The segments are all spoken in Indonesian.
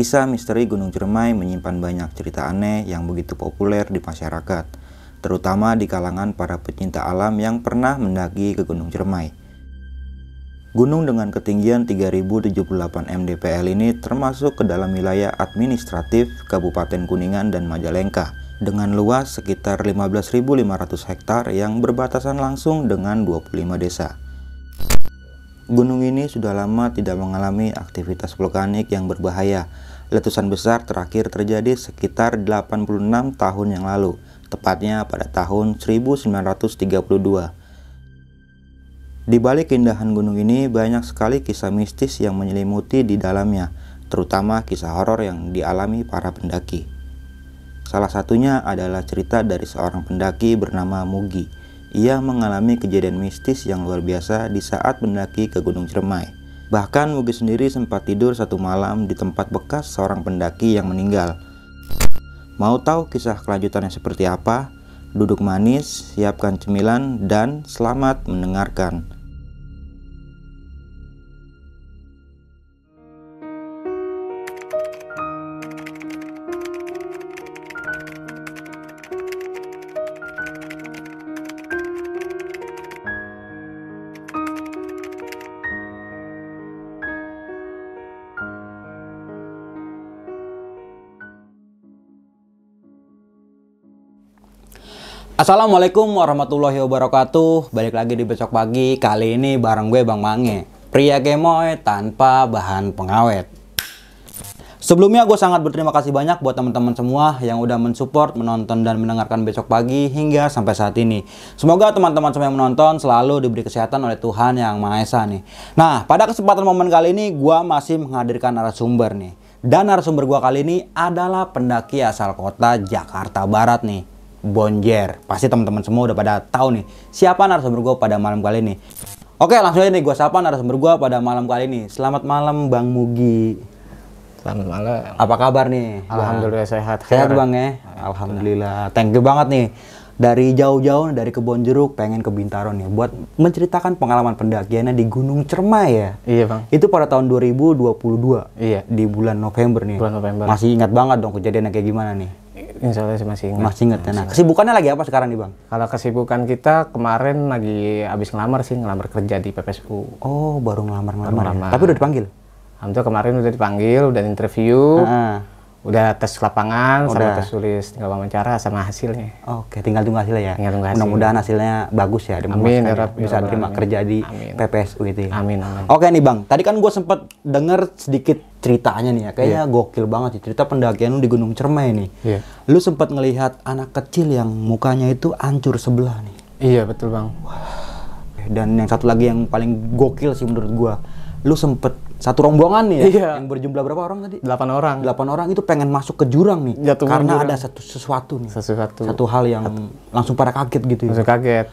Kisah misteri Gunung Cermai menyimpan banyak cerita aneh yang begitu populer di masyarakat, terutama di kalangan para pecinta alam yang pernah mendaki ke Gunung Cermai. Gunung dengan ketinggian 3078 mdpl ini termasuk ke dalam wilayah administratif Kabupaten Kuningan dan Majalengka dengan luas sekitar 15.500 hektar yang berbatasan langsung dengan 25 desa. Gunung ini sudah lama tidak mengalami aktivitas vulkanik yang berbahaya. Letusan besar terakhir terjadi sekitar 86 tahun yang lalu, tepatnya pada tahun 1932. Di balik keindahan gunung ini banyak sekali kisah mistis yang menyelimuti di dalamnya, terutama kisah horor yang dialami para pendaki. Salah satunya adalah cerita dari seorang pendaki bernama Mugi. Ia mengalami kejadian mistis yang luar biasa di saat mendaki ke Gunung Cermai. Bahkan Mugi sendiri sempat tidur satu malam di tempat bekas seorang pendaki yang meninggal. Mau tahu kisah kelanjutannya seperti apa? Duduk manis, siapkan cemilan, dan selamat mendengarkan. Assalamualaikum warahmatullahi wabarakatuh. Balik lagi di Besok Pagi. Kali ini bareng gue Bang Mange, pria gemoy tanpa bahan pengawet. Sebelumnya gue sangat berterima kasih banyak buat teman-teman semua yang udah mensupport, menonton dan mendengarkan Besok Pagi hingga sampai saat ini. Semoga teman-teman semua yang menonton selalu diberi kesehatan oleh Tuhan Yang Maha Esa nih. Nah, pada kesempatan momen kali ini gue masih menghadirkan narasumber nih. Dan narasumber gue kali ini adalah pendaki asal kota Jakarta Barat nih, Bonjer. Pasti teman-teman semua udah pada tahu nih siapa narasumber gue pada malam kali ini. Oke, langsung aja nih gue sapa narasumber gue pada malam kali ini. Selamat malam Bang Mugi. Selamat malam. Apa kabar nih? Alhamdulillah sehat. Sehat Bang ya? Alhamdulillah. Thank you banget nih. Dari jauh-jauh dari Kebon Jeruk pengen ke Bintaro nih buat menceritakan pengalaman pendakiannya di Gunung Cermai ya. Iya Bang. Itu pada tahun 2022. Iya. Di bulan November nih. Bulan November. Masih ingat banget dong kejadiannya kayak gimana nih? Insya Allah masih ingat. Masih ingat ya. Nah, kesibukannya lagi apa sekarang nih Bang? Kalau kesibukan kita kemarin lagi habis ngelamar kerja di PPSU. Oh, baru ngelamar. Ngelamar. Tapi udah dipanggil? Alhamdulillah kemarin udah dipanggil, udah interview, udah tes lapangan, sama tes tulis, tinggal wawancara sama hasilnya. Oke, tinggal tunggu hasilnya ya? Tinggal tunggu hasil. Mudah-mudahan hasilnya bagus ya. Amin, ya Rab, bisa terima kerja di amin. PPSU gitu ya? Amin. Oke nih Bang, tadi kan gue sempet denger sedikit ceritanya nih ya. Kayaknya gokil banget sih, cerita pendakian lu di Gunung Cermai nih. Iya. Lu sempet ngelihat anak kecil yang mukanya itu hancur sebelah nih. Iya, betul Bang. Dan yang satu lagi yang paling gokil sih menurut gua, lu sempet satu rombongan nih ya, yang berjumlah berapa orang tadi? 8 orang. 8 orang itu pengen masuk ke jurang nih, Jatuh karena jurang. ada sesuatu nih. Satu hal yang langsung pada kaget gitu ya. Langsung kaget.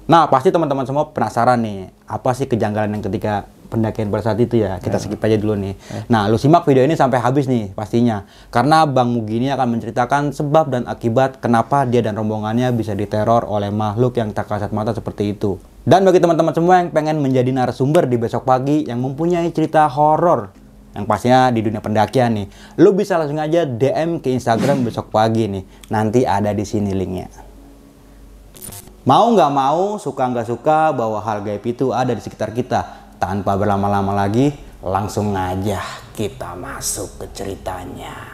Nah, pasti teman-teman semua penasaran nih, apa sih kejanggalan yang ketika pendakian pada saat itu ya? Kita skip aja dulu nih. Nah, lu simak video ini sampai habis nih pastinya. Karena Bang Mugi ini akan menceritakan sebab dan akibat kenapa dia dan rombongannya bisa diteror oleh makhluk yang tak kasat mata seperti itu. Dan bagi teman-teman semua yang pengen menjadi narasumber di Besok Pagi yang mempunyai cerita horor yang pastinya di dunia pendakian nih, lu bisa langsung aja DM ke Instagram Besok Pagi nih. Nanti ada di sini linknya. Mau nggak mau, suka nggak suka, bahwa hal gaib itu ada di sekitar kita. Tanpa berlama-lama lagi, langsung aja kita masuk ke ceritanya.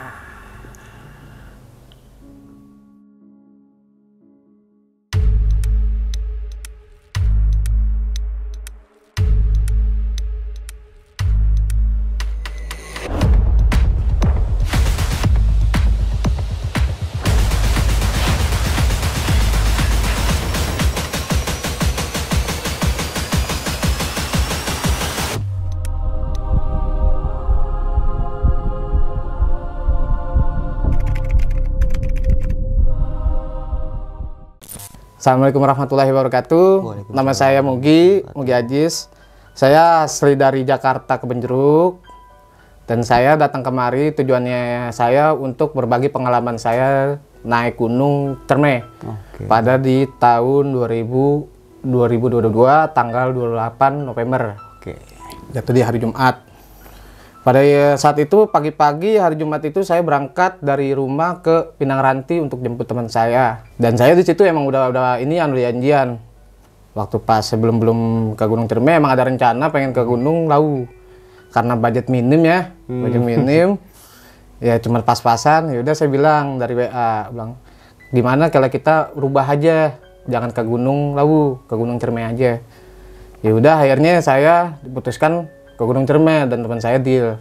Assalamualaikum warahmatullahi wabarakatuh. Nama saya Mugi Ajis. Saya asli dari Jakarta Kebon Jeruk. Dan saya datang kemari tujuannya saya untuk berbagi pengalaman saya naik Gunung Cermai. Pada di tahun 2022 tanggal 28 November. Jatuh di hari Jumat. Pada saat itu pagi-pagi hari Jumat itu saya berangkat dari rumah ke Pinang Ranti untuk jemput teman saya. Dan saya di situ emang udah ini janjian. Waktu pas sebelum ke Gunung Ciremai emang ada rencana pengen ke Gunung Lawu. Karena budget minim ya, budget minim. Ya cuma pas-pasan. Ya udah saya bilang dari WA, bilang gimana kalau kita rubah aja, jangan ke Gunung Lawu, ke Gunung Ciremai aja. Ya udah akhirnya saya diputuskan ke Gunung Ciremai dan teman saya deal.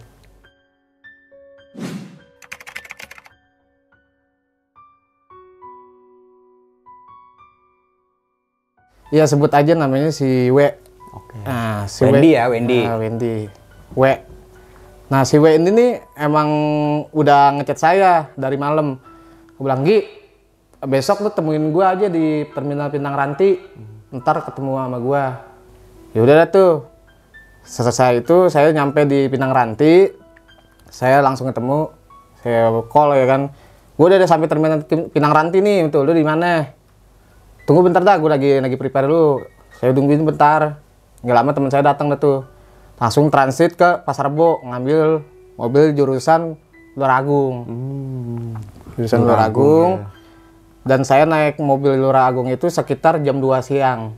Ya sebut aja namanya si W. Oke. Nah, si Wendy W. ya, Wendy. Nah, Wendy. W. Nah, si W ini nih emang udah ngechat saya dari malam. Gue bilang, "Gi, besok lu temuin gua aja di Terminal Pinang Ranti. Ntar ketemu sama gua." Ya udah dah tuh. Selesai itu saya nyampe di Pinang Ranti, saya langsung ketemu, saya call ya kan, gue udah sampai Terminal Pinang Ranti nih, tuh lu di mana? Tunggu bentar dah, gue lagi prepare dulu. Saya tungguin bentar, nggak lama teman saya datang dah tuh, langsung transit ke Pasar Rebo, ngambil mobil jurusan Lurah Agung, jurusan Lurah Agung, ya. Dan saya naik mobil Lurah Agung itu sekitar jam 2 siang.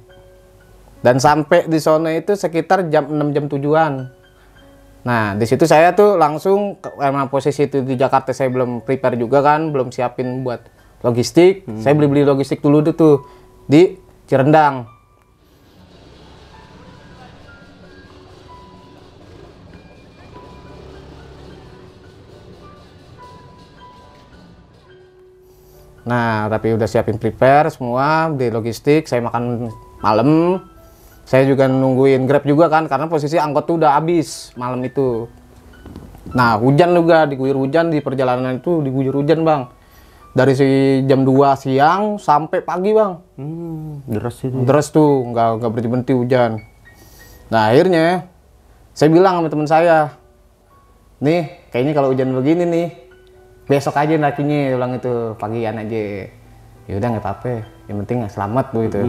Dan sampai di sana itu sekitar jam 6 jam 7-an. Nah, di situ saya tuh langsung emang posisi itu di Jakarta saya belum prepare juga kan, belum siapin buat logistik. Saya beli logistik dulu tuh di Cirendang. Nah, tapi udah siapin prepare semua di logistik, saya makan malam. Saya juga nungguin Grab juga kan, karena posisi angkot tuh udah habis malam itu. Nah, hujan juga, diguyur hujan di perjalanan itu, diguyur hujan bang. Dari jam 2 siang sampai pagi bang. Deras itu. Deras tuh, nggak berhenti hujan. Nah, akhirnya saya bilang sama teman saya, nih kayaknya kalau hujan begini nih, besok aja nakinya, bilang itu, pagian aja. Ya udah nggak apa-apa, yang penting selamat tuh itu.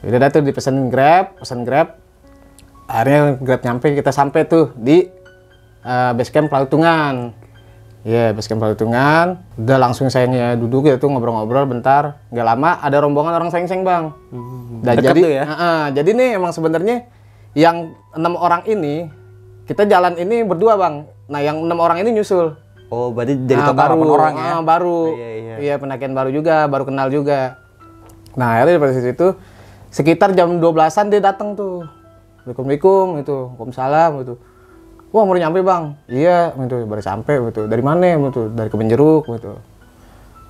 Udah dah tuh dipesan Grab, akhirnya Grab nyampe, kita sampai tuh di base camp Pelalutungan. Iya, base camp Pelalutungan. Udah langsung saya duduk ya tuh ngobrol-ngobrol bentar. Nggak lama ada rombongan orang Seng-Seng bang. Dan Deket jadi, tuh ya? Jadi nih emang sebenarnya yang 6 orang ini kita jalan ini berdua bang. Nah yang 6 orang ini nyusul. Oh, berarti jadi total 8 orang ya? Baru. Iya, pendakian baru juga, baru kenal juga. Nah akhirnya dari situ sekitar jam 12-an dia datang tuh. Assalamualaikum itu, Waalaikumsalam itu. Wah, mau nyampe bang? Iya, itu baru sampai gitu. Dari mana gitu? Dari Kebonjeruk gitu.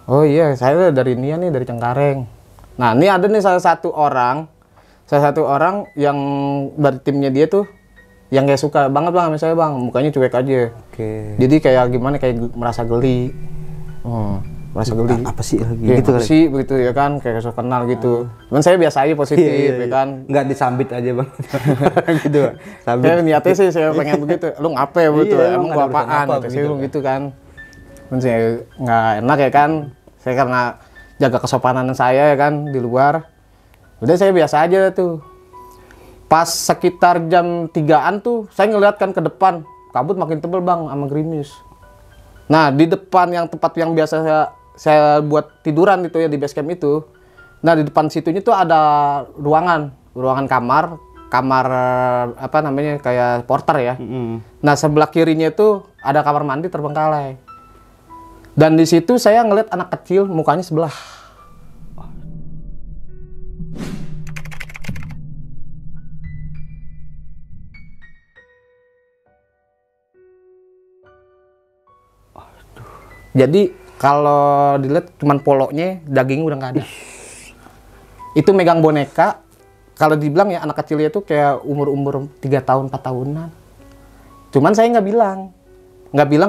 Oh iya, saya dari Nia nih, dari Cengkareng. Nah, ini ada nih salah satu orang yang dari timnya dia tuh yang kayak suka banget bang sama saya bang, mukanya cuek aja. Oke. Jadi kayak gimana, kayak merasa geli. Merasa geli. Apa sih lagi ya, gitu kali? Sih begitu ya kan, kayak sok kenal gitu. Cuman saya biasa aja positif ya kan. Nggak disambit aja bang. Gitu. Kayak niatnya sih saya pengen begitu. Lu ngapain begitu? Emang gua apaan? Saya gitu kan. Cuman saya nggak enak ya kan. Saya karena jaga kesopanan saya ya kan di luar. Udah saya biasa aja tuh. Pas sekitar jam 3-an tuh saya ngeliat kan ke depan, kabut makin tebel bang sama gerimis. Nah di depan yang tempat yang biasa saya buat tiduran itu ya di base camp itu. Nah di depan situnya tuh ada ruangan kamar apa namanya kayak porter ya. Nah sebelah kirinya itu ada kamar mandi terbengkalai. Dan di situ saya ngeliat anak kecil mukanya sebelah. Jadi kalau dilihat cuman poloknya, daging udah nggak ada. Itu megang boneka. Kalau dibilang ya anak kecilnya itu kayak umur 3 tahun 4 tahunan. Cuman saya nggak bilang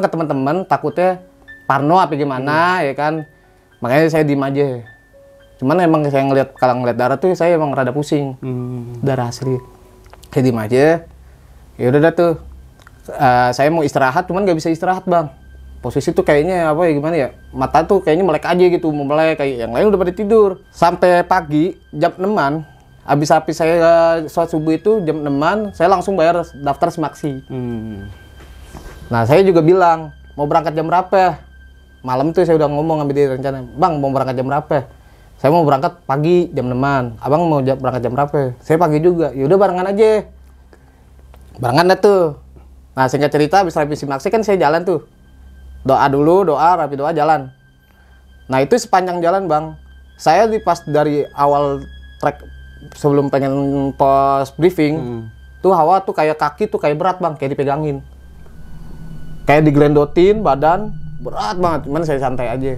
ke teman-teman, takutnya parno apa gimana ya kan. Makanya saya diem aja. Cuman emang saya kalau ngeliat darah tuh saya emang rada pusing. Darah asli. Saya diem aja. Ya udah dah tuh. Saya mau istirahat, cuman nggak bisa istirahat bang. Posisi tuh kayaknya apa ya gimana ya, mata tuh kayaknya melek aja gitu, mau melek kayak yang lain udah pada tidur. Sampai pagi jam 6-an, habis saya sholat subuh itu jam 6-an, saya langsung bayar daftar Semaksi. Nah, saya juga bilang, mau berangkat jam berapa? Malam tuh saya udah ngomong sama dia rencana, Bang mau berangkat jam berapa? Saya mau berangkat pagi jam 6-an. Abang mau berangkat jam berapa? Saya pagi juga. Ya udah barengan aja. Barengan dah tuh. Nah, singkat cerita habis revisi maksi kan saya jalan tuh. Doa dulu, rapi doa jalan. Nah, itu sepanjang jalan, Bang. Saya pas dari awal trek sebelum pengen pos briefing, tuh hawa tuh kayak kaki tuh kayak berat, Bang, kayak dipegangin. Kayak digelendotin badan, berat banget. Cuman saya santai aja.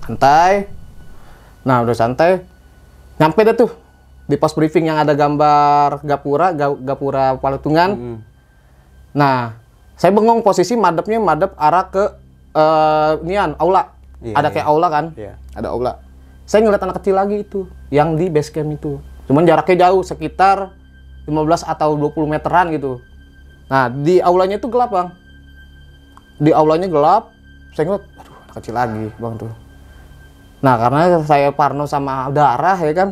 Santai. Nah, udah santai, nyampe deh tuh di pos briefing yang ada gambar gapura Palutungan. Nah, saya bengong posisi madepnya arah ke aula. Ada kayak aula kan? Ada aula. Saya ngeliat anak kecil lagi itu, yang di base camp itu. Cuman jaraknya jauh, sekitar 15 atau 20 meteran gitu. Nah, di aulanya itu gelap, Bang. Di aulanya gelap, saya ngeliat, aduh, anak kecil lagi, Bang tuh. Nah, karena saya parno sama darah ya kan,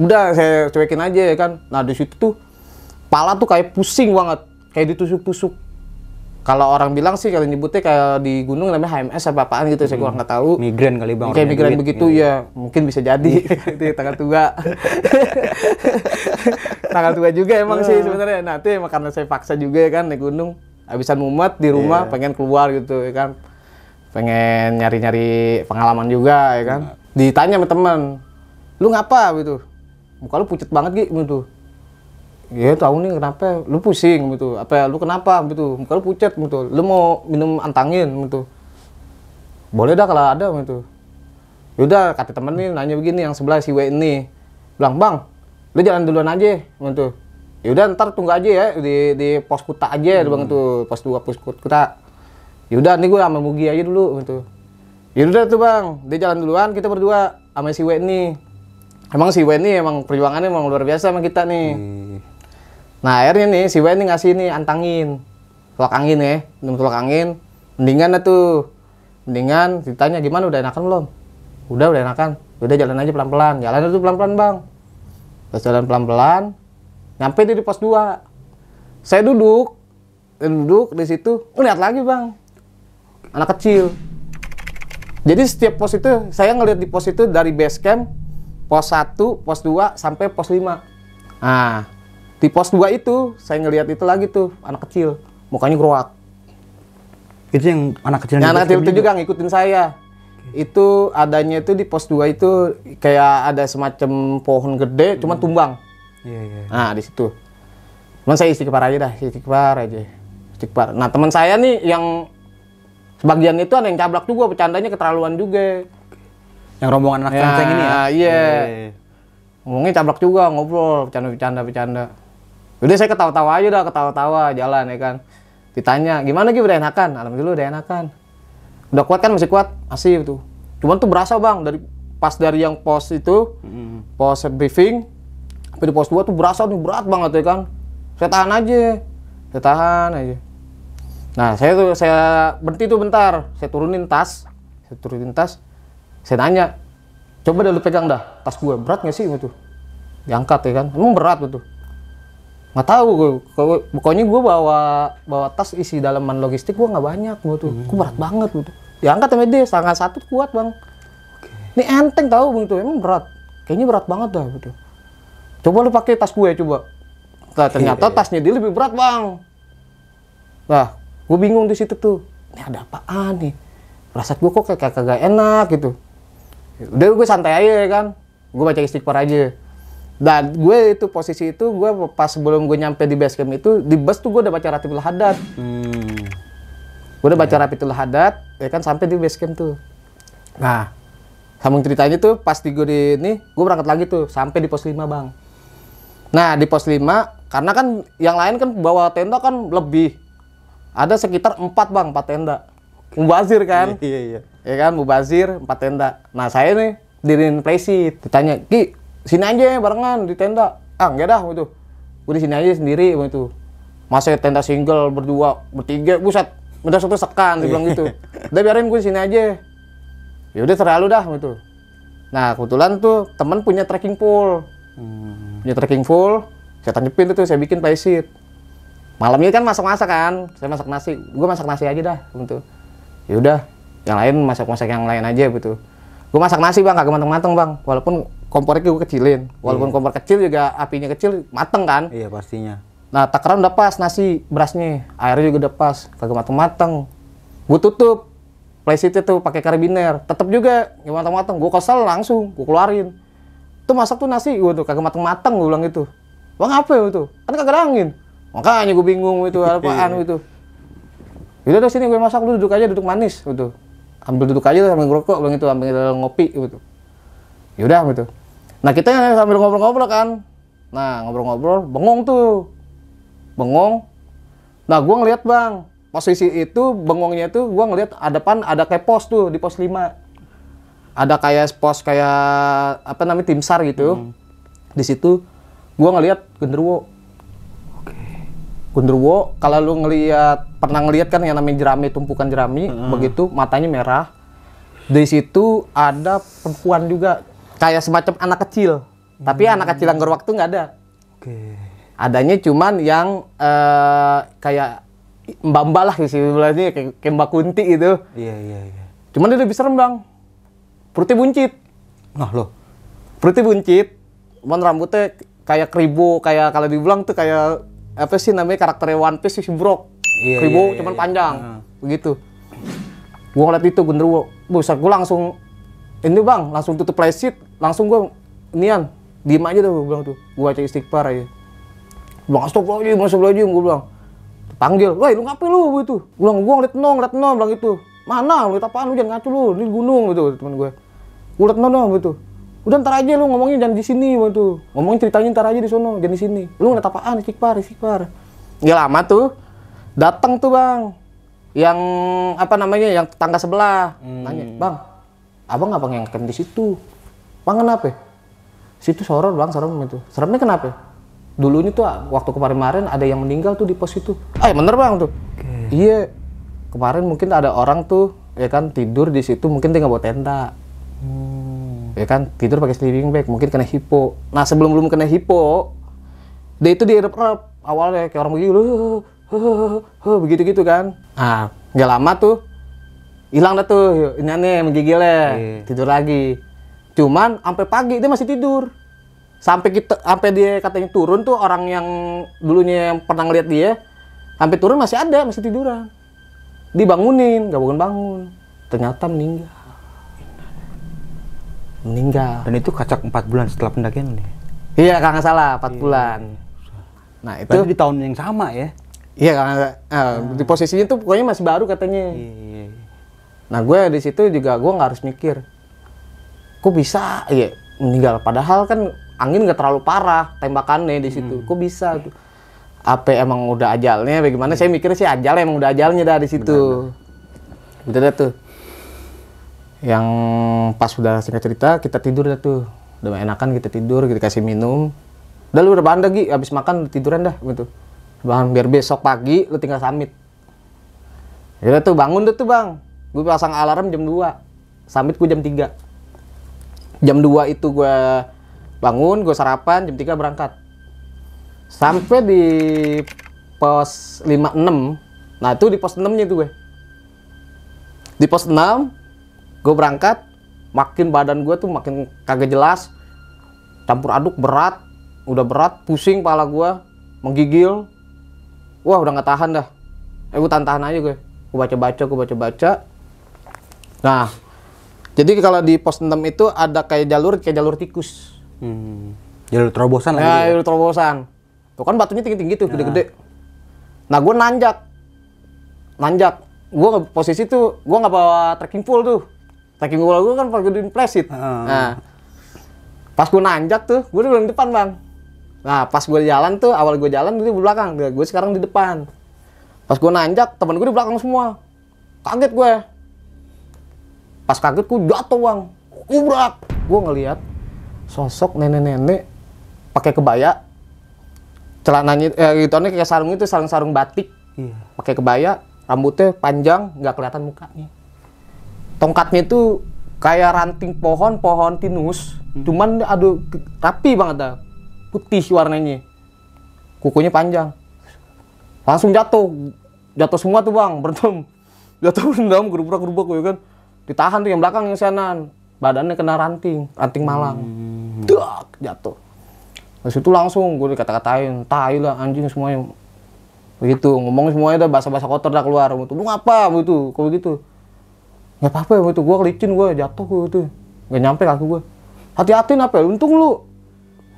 udah saya cuekin aja ya kan. Nah, di situ tuh pala tuh kayak pusing banget, kayak ditusuk-tusuk. Kalau orang bilang sih kalau nyebutnya kayak di gunung namanya HMS apa apaan gitu, saya kurang nggak tahu. Migren kali, Bang. Kayak migren begitu ya, mungkin bisa jadi. Itu tanggal tua. Tanggal tua juga emang sih sebenarnya. Nah, itu emang karena saya paksa juga ya kan naik gunung. Habisan mumet di rumah, pengen keluar gitu ya kan. Pengen nyari-nyari pengalaman juga ya kan. Ditanya sama teman, lu ngapa gitu? Muka lu pucet banget gitu. Ya tahu nih kenapa? Lu pusing gitu. Apa lu kenapa gitu? Muka lu pucet gitu. Lu mau minum antangin gitu. Boleh dah kalau ada gitu. Yaudah kata temen nih nanya begini yang sebelah si W ini. Bilang, "Bang, lu jalan duluan aja." Gitu. Yaudah ntar tunggu aja ya di pos kuta aja Bang tuh, pos 2 pos kuta. Yaudah nih gue sama Mugi aja dulu gitu. Yaudah tuh Bang, dia jalan duluan, kita berdua sama si W ini. Emang si W ini emang perjuangannya emang luar biasa sama kita nih. Nah akhirnya nih si W ini ngasih nih antangin, tolak angin ya, minum tolak angin. Mendingan lah tuh, mendingan ditanya gimana udah enakan belum? Udah enakan. Udah jalan aja pelan-pelan, jalan itu pelan-pelan Bang. Terus jalan pelan-pelan, nyampe di pos 2. Saya duduk di situ, lihat lagi Bang. Anak kecil. Jadi setiap pos itu saya ngelihat di pos itu dari base camp pos 1, pos 2 sampai pos 5. Nah, di pos 2 itu saya ngelihat itu lagi tuh anak kecil, mukanya geruak. Itu yang anak kecil. Yang anak kecil itu juga ngikutin saya. Itu adanya itu di pos 2 itu kayak ada semacam pohon gede cuma tumbang. Iya. Nah, di situ. Cuman saya istighfar aja. Istighfar. Nah, teman saya nih yang sebagian itu ada yang cablak juga, bercandanya keterlaluan juga. Yang rombongan anak kenceng ini ya? Iya. Ngomongnya cablak juga, ngobrol, bercanda. Udah saya ketawa-tawa aja jalan ya kan. Ditanya, gimana Gi udah enakan? Alhamdulillah udah enakan. Udah kuat kan? Masih kuat? Masih tuh. Cuman tuh berasa Bang, dari yang pos itu, pos briefing, sampai di pos 2 tuh berasa nih berat banget ya kan. Saya tahan aja. Nah, saya berhenti tuh bentar. Saya turunin tas. Saya nanya, coba dah lu pegang dah tas gue, berat nggak sih gitu? Diangkat ya kan, emang berat gitu. Nggak tahu gue, pokoknya gue bawa tas isi dalaman logistik gue nggak banyak gitu. Gue berat banget gitu. Diangkat sama dia, setengah 1 kuat Bang. Ini enteng tahu gitu, emang berat. Kayaknya berat banget dah gitu. Coba lu pakai tas gue coba. Nah, ternyata tasnya dia lebih berat Bang. Nah, gue bingung di situ tuh. Ini ada apaan nih? Perasaan gue kok kayak kagak enak gitu. Udah gue santai aja ya kan. Gue baca istighfar aja. Dan gue itu posisi itu gue pas sebelum gue nyampe di base camp itu di bus tuh gue udah baca Ratitul Hadad. Gue udah baca Ratitul Hadad ya kan sampai di base camp tuh. Nah, sambung ceritanya tuh pas gue gue berangkat lagi tuh sampai di pos 5 Bang. Nah, di pos 5 karena kan yang lain kan bawa tenda kan lebih. Ada sekitar 4 Bang, 4 tenda. Mubazir kan? Iya. Ya kan, mubazir 4 tenda. Nah, saya nih diriin presid. Ditanya, "Ki, sini aja barengan di tenda." Ah, enggak dah gitu. Gue di sini aja sendiri gitu. Masa tenda single berdua, bertiga, buset. Udah satu sekan dia bilang gitu. Udah biarin gue di sini aja. Ya udah terlalu dah gitu. Nah, kebetulan tuh temen punya trekking pole. Punya trekking pole, saya tanjepin tuh, saya bikin presid. Malamnya kan masak-masak kan, saya masak nasi, gue masak nasi aja dah gitu. Ya udah, yang lain masak-masak yang lain aja gitu. Gue masak nasi bang, kagak mateng-mateng bang, walaupun kompornya gue kecilin, walaupun kompor kecil juga apinya kecil, mateng kan. Iya pastinya. Nah takaran udah pas nasi berasnya, airnya juga udah pas, kagak mateng-mateng. Gue tutup, plastiknya tuh pakai karabiner, tetep juga nggak mateng-mateng. Gue kesel langsung, gue keluarin. Tuh masak tuh nasi, gue tuh kagak mateng-mateng, gue bilang gitu. Bang apa ya itu? Kan kagak ada angin. Makanya gue bingung itu apaan itu. Yaudah dari sini gue masak, lu duduk aja, duduk manis gitu. Ambil duduk aja sambil ngerokok, bilang gitu, ambil ngopi gitu. Yaudah gitu. Nah kita sambil ngobrol-ngobrol kan. Nah ngobrol-ngobrol, bengong tuh. Bengong. Nah gue ngeliat bang, posisi itu bengongnya tuh gue ngeliat depan ada kayak pos tuh di pos 5. Ada kayak pos kayak apa namanya tim SAR gitu. Di situ gue ngeliat genderuwo. Genderuwo, kalau lu pernah ngeliat kan yang namanya jerami, tumpukan jerami, begitu matanya merah. Di situ ada perempuan juga, kayak semacam anak kecil. Tapi anak kecil yang gerwak tuh nggak ada. Adanya cuman yang kayak mbak-mbak lah istilahnya, kayak Mbak Kunti gitu. Iya. Cuman dia lebih serem bang. Perutnya buncit. Nah loh. Perutnya buncit. Cuman rambutnya kayak keribu, kayak kalau dibilang tuh kayak apa sih namanya karakternya One Piece si Brok. Keribu cuman panjang. Begitu. Gua ngeliat itu genderuwo. Buset, gua langsung ini bang, langsung tutup flashlight, langsung gua nian, diem aja tuh gua bilang tuh. Gua baca istighfar aja. Gua bilang astagfirullahaladzim, gua bilang. Panggil, "Woi, lu ngapain lu?" gitu. Gua ngeliat no, bilang gitu. "Mana? Lu liat apaan lu? Jangan ngacu lu, ini gunung," gitu teman gue. Gua liat no gitu. "Udah ntar aja lu ngomongnya, jangan di sini," gitu. "Ngomongin ceritanya ntar aja di sono, jangan di sini." "Lu ngeliat apaan?" Istighfar. Ya lama tuh. Datang tuh bang. Yang apa namanya? Yang tetangga sebelah. Nanya, "Bang, abang yang camp di situ? Bang kenapa?" "Situ soror bang, serem itu." "Seremnya kenapa?" "Dulunya tuh waktu kemarin ada yang meninggal tuh di pos itu." "Ah bener bang tuh." "Iya. Kemarin mungkin ada orang tuh ya kan tidur di situ, mungkin dia nggak bawa tenda. Ya kan tidur pakai sleeping bag, mungkin kena hipo. Nah sebelum kena hipo, dia itu dierep-erep awalnya kayak orang begitu, begitu kan. Nah nggak lama tuh hilang dah tuh ini aneh menggigilnya, tidur lagi. Cuman sampai pagi dia masih tidur. Sampai dia katanya turun tuh orang yang dulunya yang pernah ngeliat dia, sampai turun masih ada, masih tiduran. Dibangunin, nggak bangun. Ternyata meninggal. Dan itu kacak 4 bulan setelah pendakian nih. Iya, kalau nggak salah 4 bulan. Nah itu berarti di tahun yang sama ya? Iya, di posisinya tuh pokoknya masih baru katanya. Iya. Nah gue di situ juga gue nggak harus mikir, kok bisa ya meninggal. Padahal kan angin nggak terlalu parah tembakannya di situ. Kok bisa? Apa emang udah ajalnya? Bagaimana? Saya mikir sih ajalnya emang udah ajalnya dah di situ. Udah dah tuh. Yang pas udah singkat cerita kita tidur dah tuh. Udah enakan kita tidur, kita kasih minum. Udah lu rebahan lagi, habis makan tiduran dah gitu. Rebahan biar besok pagi lu tinggal summit. Ya udah tuh bangun tuh bang. Gue pasang alarm jam 2. Summit gue jam 3. Jam 2 itu gue bangun, gue sarapan, jam 3 berangkat. Sampai di pos 56. Nah itu di pos 6-nya tuh gue. Di pos 6 gue berangkat, makin badan gue tuh makin kagak jelas, campur aduk berat, udah berat, pusing kepala gue, menggigil. Wah udah nggak tahan dah. Gue tahan aja gue baca. Nah jadi kalau di pos 6 itu ada kayak jalur tikus. Jalur terobosan lagi. Ya, jalur terobosan. Tuh kan batunya tinggi-tinggi tuh, gede-gede. Nah gue nanjak. Gue posisi tuh, gue nggak bawa trekking pole tuh. Trekking pole gue kan pakai gedein plastik. Nah, pas gue nanjak tuh, gue udah di depan bang. Nah pas gue jalan tuh, awal gue jalan dia di belakang, gue sekarang di depan. Pas gue nanjak, teman gue di belakang semua. Kaget gue. Pas kaget gue jatuh bang. Ubrak. Gue ngeliat sosok nenek-nenek pakai kebaya. Celananya gitu kayak sarung itu, sarung batik. Pakai kebaya, rambutnya panjang, nggak kelihatan mukanya. Tongkatnya itu kayak ranting pohon pinus, cuman aduh rapi banget dah. Putih warnanya. Kukunya panjang. Langsung jatuh semua tuh bang, berantem. Jatuh berendam, gerubrak ya kan. Ditahan tuh yang belakang yang sana, badannya kena ranting malang. Dak, jatuh. Terus itu langsung gue dikata-katain, tai lah anjing semuanya. Begitu, ngomong semuanya udah bahasa-bahasa kotor dah keluar. Lu ngapa begitu, kalau gitu. Nggak apa-apa begitu, gue kelicin gue jatuh gitu. Nggak nyampe kaki gue. Hati-hati apa ya, untung lu.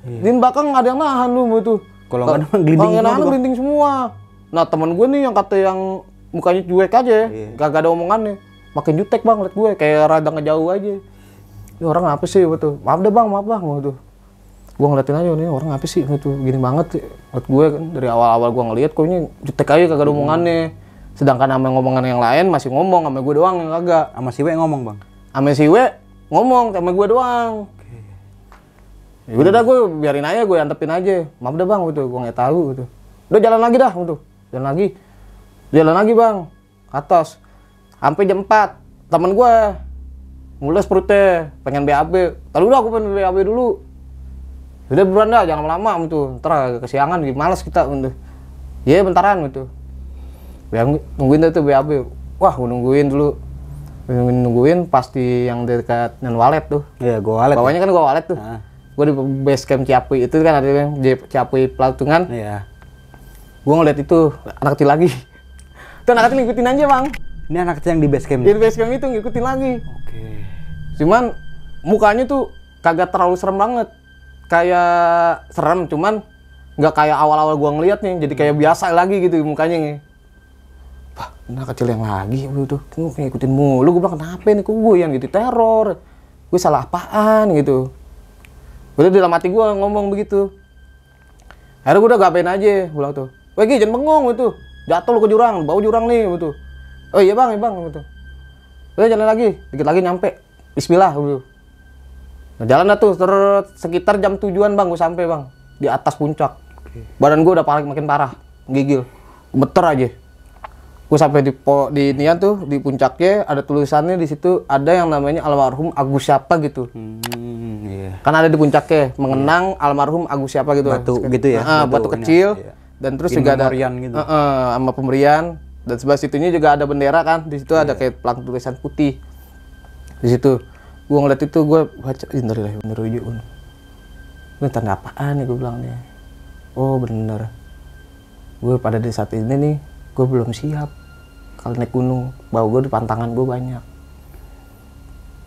Di belakang nggak ada yang nahan lu begitu. Kalau nggak ada gelinding semua. Nah teman gue nih yang kata yang mukanya juek aja, gak ada omongannya. Makin jutek bang, liat gue kayak rada ngejauh aja. Ini orang apa sih betul? Maaf deh bang gitu. Gue ngeliatin aja nih orang apa sih gitu, gini banget sih. Liat gue kan dari awal-awal gue ngeliat kok ini jutek aja kagak ada omongannya. Sedangkan sama ngomongan yang lain masih ngomong, sama gue doang yang kagak. Sama si W ngomong bang? Sama si W ngomong, sama gue doang. Ya udah dah gue biarin aja, gue antepin aja. Maaf dah bang gitu, gue nggak tahu gitu. Udah jalan lagi dah gitu. Jalan lagi bang, atas. Sampai jam 4, temen gue mules perutnya, pengen BAB. Tadi udah aku pengen BAB dulu. Udah buruan dah, jangan lama-lama gitu. Ntar agak kesiangan, males kita gitu. Iya bentaran gitu. Nungguin tuh BAB. Wah gue nungguin dulu. Nungguin pasti yang dekat Walet tuh. Iya gue Walet. Bawahnya kan gue Walet tuh. Gue di base camp Ciapuy itu kan ada yang Ciapuy Pelautungan. Iya. Gue ngeliat itu anak kecil lagi. Itu anak kecil ngikutin aja bang. Ini anak kecil yang di base camp? Di base camp itu ngikutin lagi. Oke. Cuman mukanya tuh kagak terlalu serem banget. Kayak serem, cuman nggak kayak awal-awal gue ngeliat nih. Jadi kayak biasa lagi gitu mukanya nih. Wah, anak kecil yang lagi tuh. Gue ngikutin mulu. Gue bilang kenapa nih? Kok gue yang gitu teror? Gue salah apaan gitu. Udah dalam hati gue ngomong begitu. Akhirnya gue udah gapain aja, bilang tuh. Wah Gi, jangan bengong gitu. Jatuh lu ke jurang, bau jurang nih gitu. Oh iya bang gitu. Udah jalan lagi, dikit lagi nyampe. Bismillah gitu. Nah jalan dah tuh, terus sekitar jam 7-an bang gue sampai bang. Di atas puncak. Badan gue udah makin parah, gigil. Gemeter aja. Gue sampai di nian tuh, di puncaknya ada tulisannya di situ ada yang namanya almarhum Agus siapa gitu. Kan ada di puncaknya mengenang almarhum Agus siapa gitu. Batu gitu ya. Batu kecil. Dan terus juga ada gitu. sama pemberian dan sebelah situnya juga ada bendera kan. Di situ ada kayak pelang tulisan putih. Di situ gua ngeliat itu gua baca innalillahi wa inna ilaihi raji'un. Ini tanda apaan nih gua bilang nih. Oh bener. Gue pada di saat ini nih gue belum siap kalau naik gunung. Bau gue di pantangan gue banyak.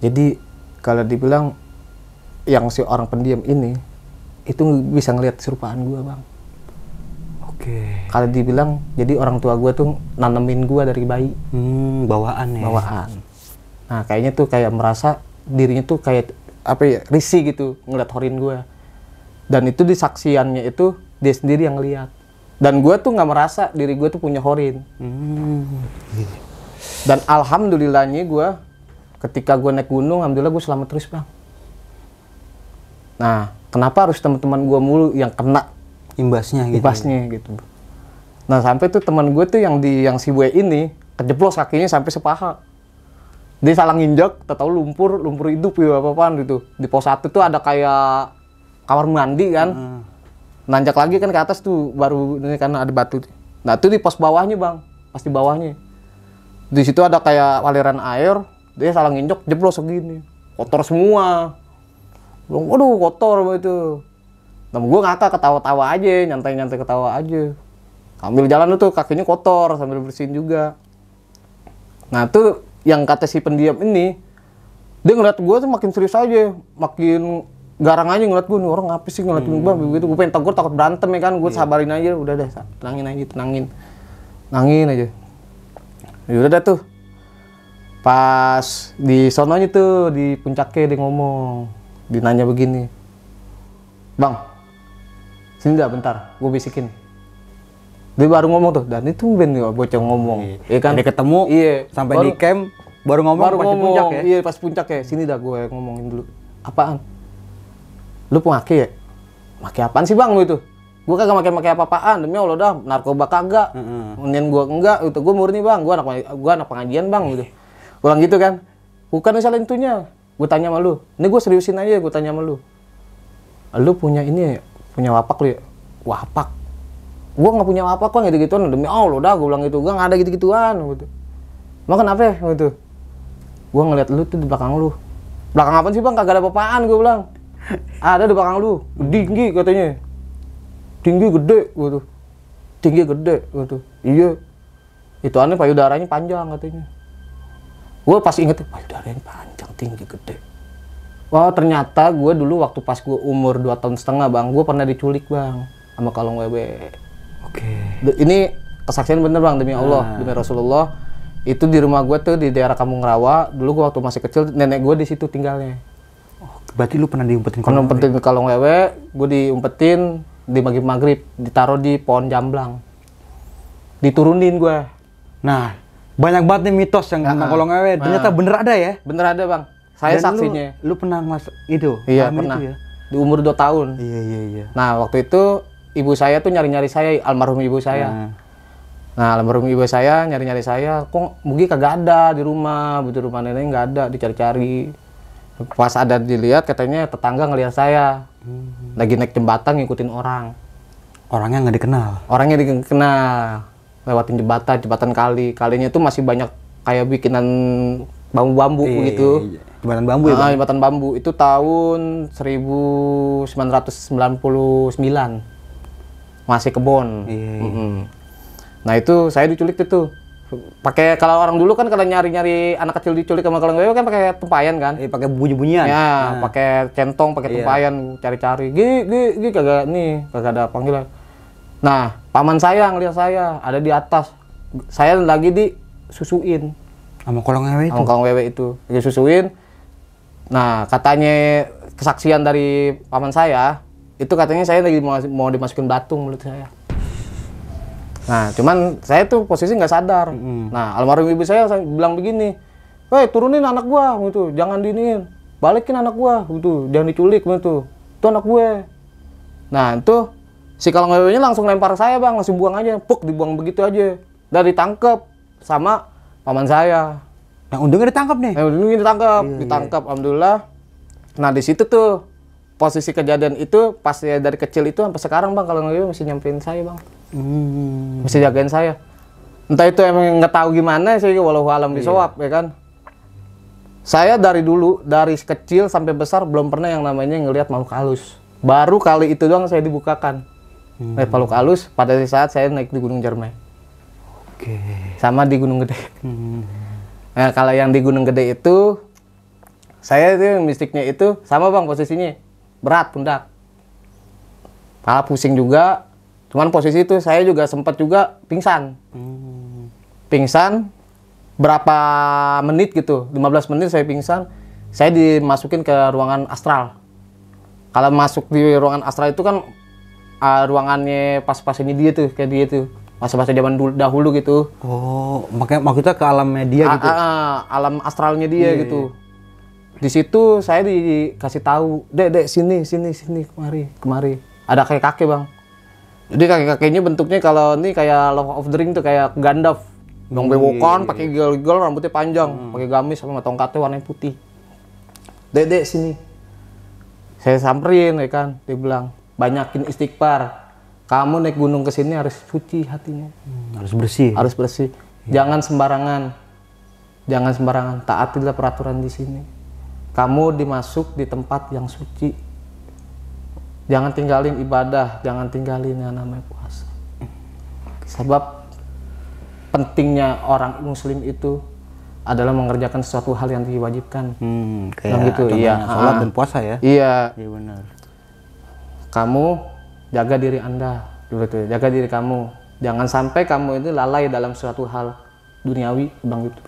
Jadi kalau dibilang yang si orang pendiam ini itu bisa ngelihat serupaan gue bang. Oke. Kalau dibilang jadi orang tua gue tuh nanemin gue dari bayi. Bawaan ya. Bawaan. Nah kayaknya tuh kayak merasa dirinya tuh kayak apa ya risih gitu ngeliat horin gue. Dan itu di saksiannya itu dia sendiri yang ngeliat. Dan gue tuh nggak merasa diri gue tuh punya horin. Dan alhamdulillahnya gue ketika gue naik gunung, alhamdulillah gue selamat terus bang. Nah, kenapa harus teman-teman gue mulu yang kena imbasnya gitu. Nah, sampai tuh teman gue tuh yang si W ini kejeblos kakinya sampai sepaha. Dia salah nginjek, tahu lumpur hidup ya apa-apaan gitu. Di pos 1 tuh ada kayak kamar mandi kan. Nanjak lagi kan ke atas tuh baru ini karena ada batu. Nah, itu di pos bawahnya, Bang. Pas di bawahnya. Di situ ada kayak aliran air, dia salah nginjek jeblos segini. Kotor semua. Bilang, waduh kotor itu. Nah, gue ngakak ketawa-tawa aja, nyantai-nyantai ketawa aja. Sambil jalan tuh kakinya kotor, sambil bersihin juga. Nah, tuh yang kata si pendiam ini, dia ngeliat gue tuh makin serius aja, makin garang aja ngeliat gue, nih orang ngapa sih ngeliatin gue begitu. Gue pengen tegur, takut berantem ya kan, gue sabarin aja, udah deh, tenangin aja. Ya udah dah tuh. Pas di sononya tuh, di puncaknya dia ngomong, dia nanya begini, Bang, sini dah bentar, gue bisikin. Dia baru ngomong tuh, dan itu ben bocah ngomong. Iya kan? Dia ketemu, sampai di camp, baru ngomong pas puncak ya? Iya, pas puncak ya. Sini dah gue ngomongin dulu. Apaan? Lu pengaki ya? Maki apaan sih bang lu itu? Gue kagak make apa-apaan, demi Allah dah, narkoba kagak. Kemudian gue enggak, itu gue murni bang, gue anak pengajian bang gitu. Gue bilang gitu kan. Bukan misalnya intunya. Gue tanya sama lu. Ini gue seriusin aja, gue tanya sama lu. Lu punya ini, punya wapak lu ya? Wapak. Gua nggak punya apa kok gitu-gituan, demi Allah udah gua bilang gitu, gua nggak ada gitu-gituan gitu. Emang kenapa ya gitu? Gua ngeliat lu tuh di belakang lu. Belakang apa sih bang? Kagak ada apa-apaan gua bilang. Ada di belakang lu, tinggi katanya. Tinggi gede gitu. Tinggi gede gitu. Iya. Itu aneh payudaranya panjang katanya. Gua pas inget payudaranya panjang, tinggi gede. Wah ternyata gue dulu waktu pas gue umur 2,5 tahun bang, gue pernah diculik bang sama kalong wewe. Oke. Ini kesaksian bener bang, demi Allah, demi Rasulullah. Itu di rumah gue tuh di daerah Kampung Rawa. Dulu gue waktu masih kecil, nenek gue di situ tinggalnya. Oh, berarti lu pernah diumpetin kalong wewe, gue diumpetin di maghrib, ditaruh di pohon jamblang, diturunin gue. Nah, banyak banget nih mitos yang tentang kolong wewe. Ternyata bener ada ya? Bener ada bang. Saya Dan saksinya. Lu pernah itu? Iya pernah. Itu ya? Di umur 2 tahun. Iya. Nah waktu itu ibu saya tuh nyari-nyari saya, almarhum ibu saya. Nah almarhum ibu saya nyari-nyari saya, kok Mugi kagak ada di rumah nenek nggak ada, dicari-cari. Pas ada dilihat katanya tetangga ngelihat saya lagi naik jembatan ngikutin orang. Orangnya nggak dikenal. Orangnya dikenal. Lewatin jembatan kalinya itu masih banyak kayak bikinan bambu-bambu gitu. Iya. Jembatan bambu ya, Bang? Jembatan bambu itu tahun 1999. Masih kebon. Nah, itu saya diculik itu. Pakai kalau orang dulu kan kalau nyari-nyari anak kecil diculik sama kalong wewe kan pakai tempayan kan? Pakai bunyi-bunyian. Ya, pakai centong, pakai tempayan, cari-cari. Gi kagak ada panggilan. Nah, paman saya ngeliat saya ada di atas. Saya lagi disusuin. Sama kolong wewe itu? Sama kolong wewe itu. Disusuin. Nah, katanya kesaksian dari paman saya, itu katanya saya lagi mau dimasukin batu mulut saya. Nah, cuman saya tuh posisi nggak sadar. Nah, almarhum ibu saya bilang begini, "Woi, turunin anak gua, gitu. Jangan diinin. Balikin anak gua, gitu. Jangan diculik, gitu. Itu anak gue." Nah, itu si kalong wewe-nya langsung lempar saya, Bang. Langsung buang aja. Puk, dibuang begitu aja. Dan ditangkep sama paman saya. Yang untungnya ditangkap nih. Ditangkap, alhamdulillah. Nah di situ tuh posisi kejadian itu pas ya dari kecil itu sampai sekarang bang, kalau nggak masih nyamperin saya bang, masih jagain saya. Entah itu emang nggak tahu gimana sih, walau alam bisawab ya kan. Saya dari dulu dari kecil sampai besar belum pernah yang namanya ngelihat makhluk halus. Baru kali itu doang saya dibukakan lihat makhluk halus pada saat saya naik di Gunung Jarmai. Oke. Sama di Gunung Gede. Nah, kalau yang di Gunung Gede itu, saya itu mistiknya itu sama bang posisinya berat pundak, kepala pusing juga. Cuman posisi itu saya juga sempat juga pingsan. Pingsan berapa menit gitu, 15 menit saya pingsan. Saya dimasukin ke ruangan astral. Kalau masuk di ruangan astral itu kan ruangannya pas-pas ini dia tuh, kayak dia tuh. Masa-masa zaman dahulu gitu. Oh, makanya maksudnya ke alam media gitu. Alam astralnya dia gitu. Di situ saya dikasih tahu, "Dek, sini, kemari." Ada kakek-kakek, Bang. Jadi kakek-kakeknya bentuknya kalau ini kayak Lord of the Ring tuh kayak Gandalf. Yang bewokan, pakai gel-gel, rambutnya panjang, pakai gamis sama tongkatnya warna putih. "Dek, sini." Saya samperin ya kan, dia bilang, "Banyakin istighfar. Kamu naik gunung ke sini harus suci hatinya. Harus bersih. Harus bersih. Jangan sembarangan. Taatilah peraturan di sini. Kamu dimasuk di tempat yang suci. Jangan tinggalin ibadah, jangan tinggalin yang namanya puasa. Sebab pentingnya orang muslim itu adalah mengerjakan sesuatu hal yang diwajibkan." Kayak gitu, sholat dan puasa ya. Iya. Iya benar. Kamu jaga diri Anda dulu tuh, jaga diri kamu. Jangan sampai kamu itu lalai dalam suatu hal duniawi, bang gitu.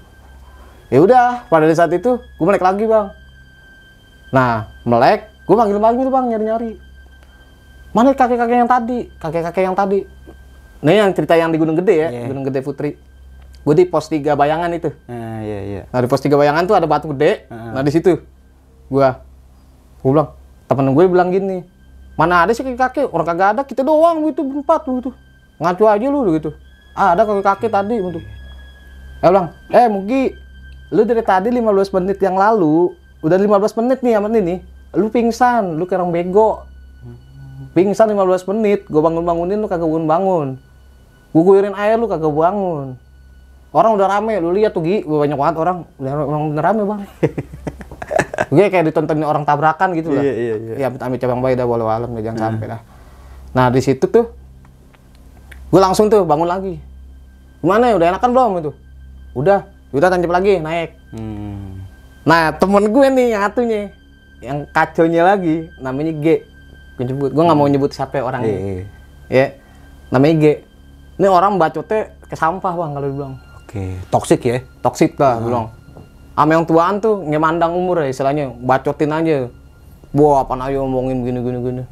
Ya udah, pada saat itu gue melek lagi bang. Nah, melek, gue manggil bang, nyari-nyari. Mana kakek-kakek yang tadi? Nih yang cerita yang di Gunung Gede ya, Gunung Gede Putri. Gue di pos 3 Bayangan itu. Iya. Nah di pos 3 Bayangan tuh ada batu gede. Nah di situ, gue bilang, temen gue bilang gini, "Mana ada sih kakek? Orang kagak ada, kita doang gitu berempat gitu. Ngacu aja lu gitu. Ada kakek tadi gitu." Bilang, Mugi, lu dari tadi 15 menit yang lalu, udah 15 menit nih amat ini, lu pingsan, lu kayak orang bego. Pingsan 15 menit, gue bangun-bangunin lu kagak bangun. Gue guyurin air lu kagak bangun. Orang udah rame, lu lihat tuh Gi, banyak banget orang, udah rame bang. Gue kayak ditontonin orang tabrakan gitu lah. Iya. Ya amit-amit cabang bayi dah walau alam jangan sampai dah. Nah di situ tuh, gue langsung tuh bangun lagi. Gimana ya, udah enakan belum itu? Udah tancap lagi, naik. Nah temen gue nih yang satunya, yang kacaunya lagi, namanya G. Gue nggak mau nyebut siapa orangnya. Ya, namanya G. Ini orang bacotnya ke sampah bang kalau dibilang. Oke, toksik ya? Toksik lah bilang. Sama yang tuaan tuh ngemandang umur ya istilahnya, bacotin aja. Wah apaan ayo ngomongin gini.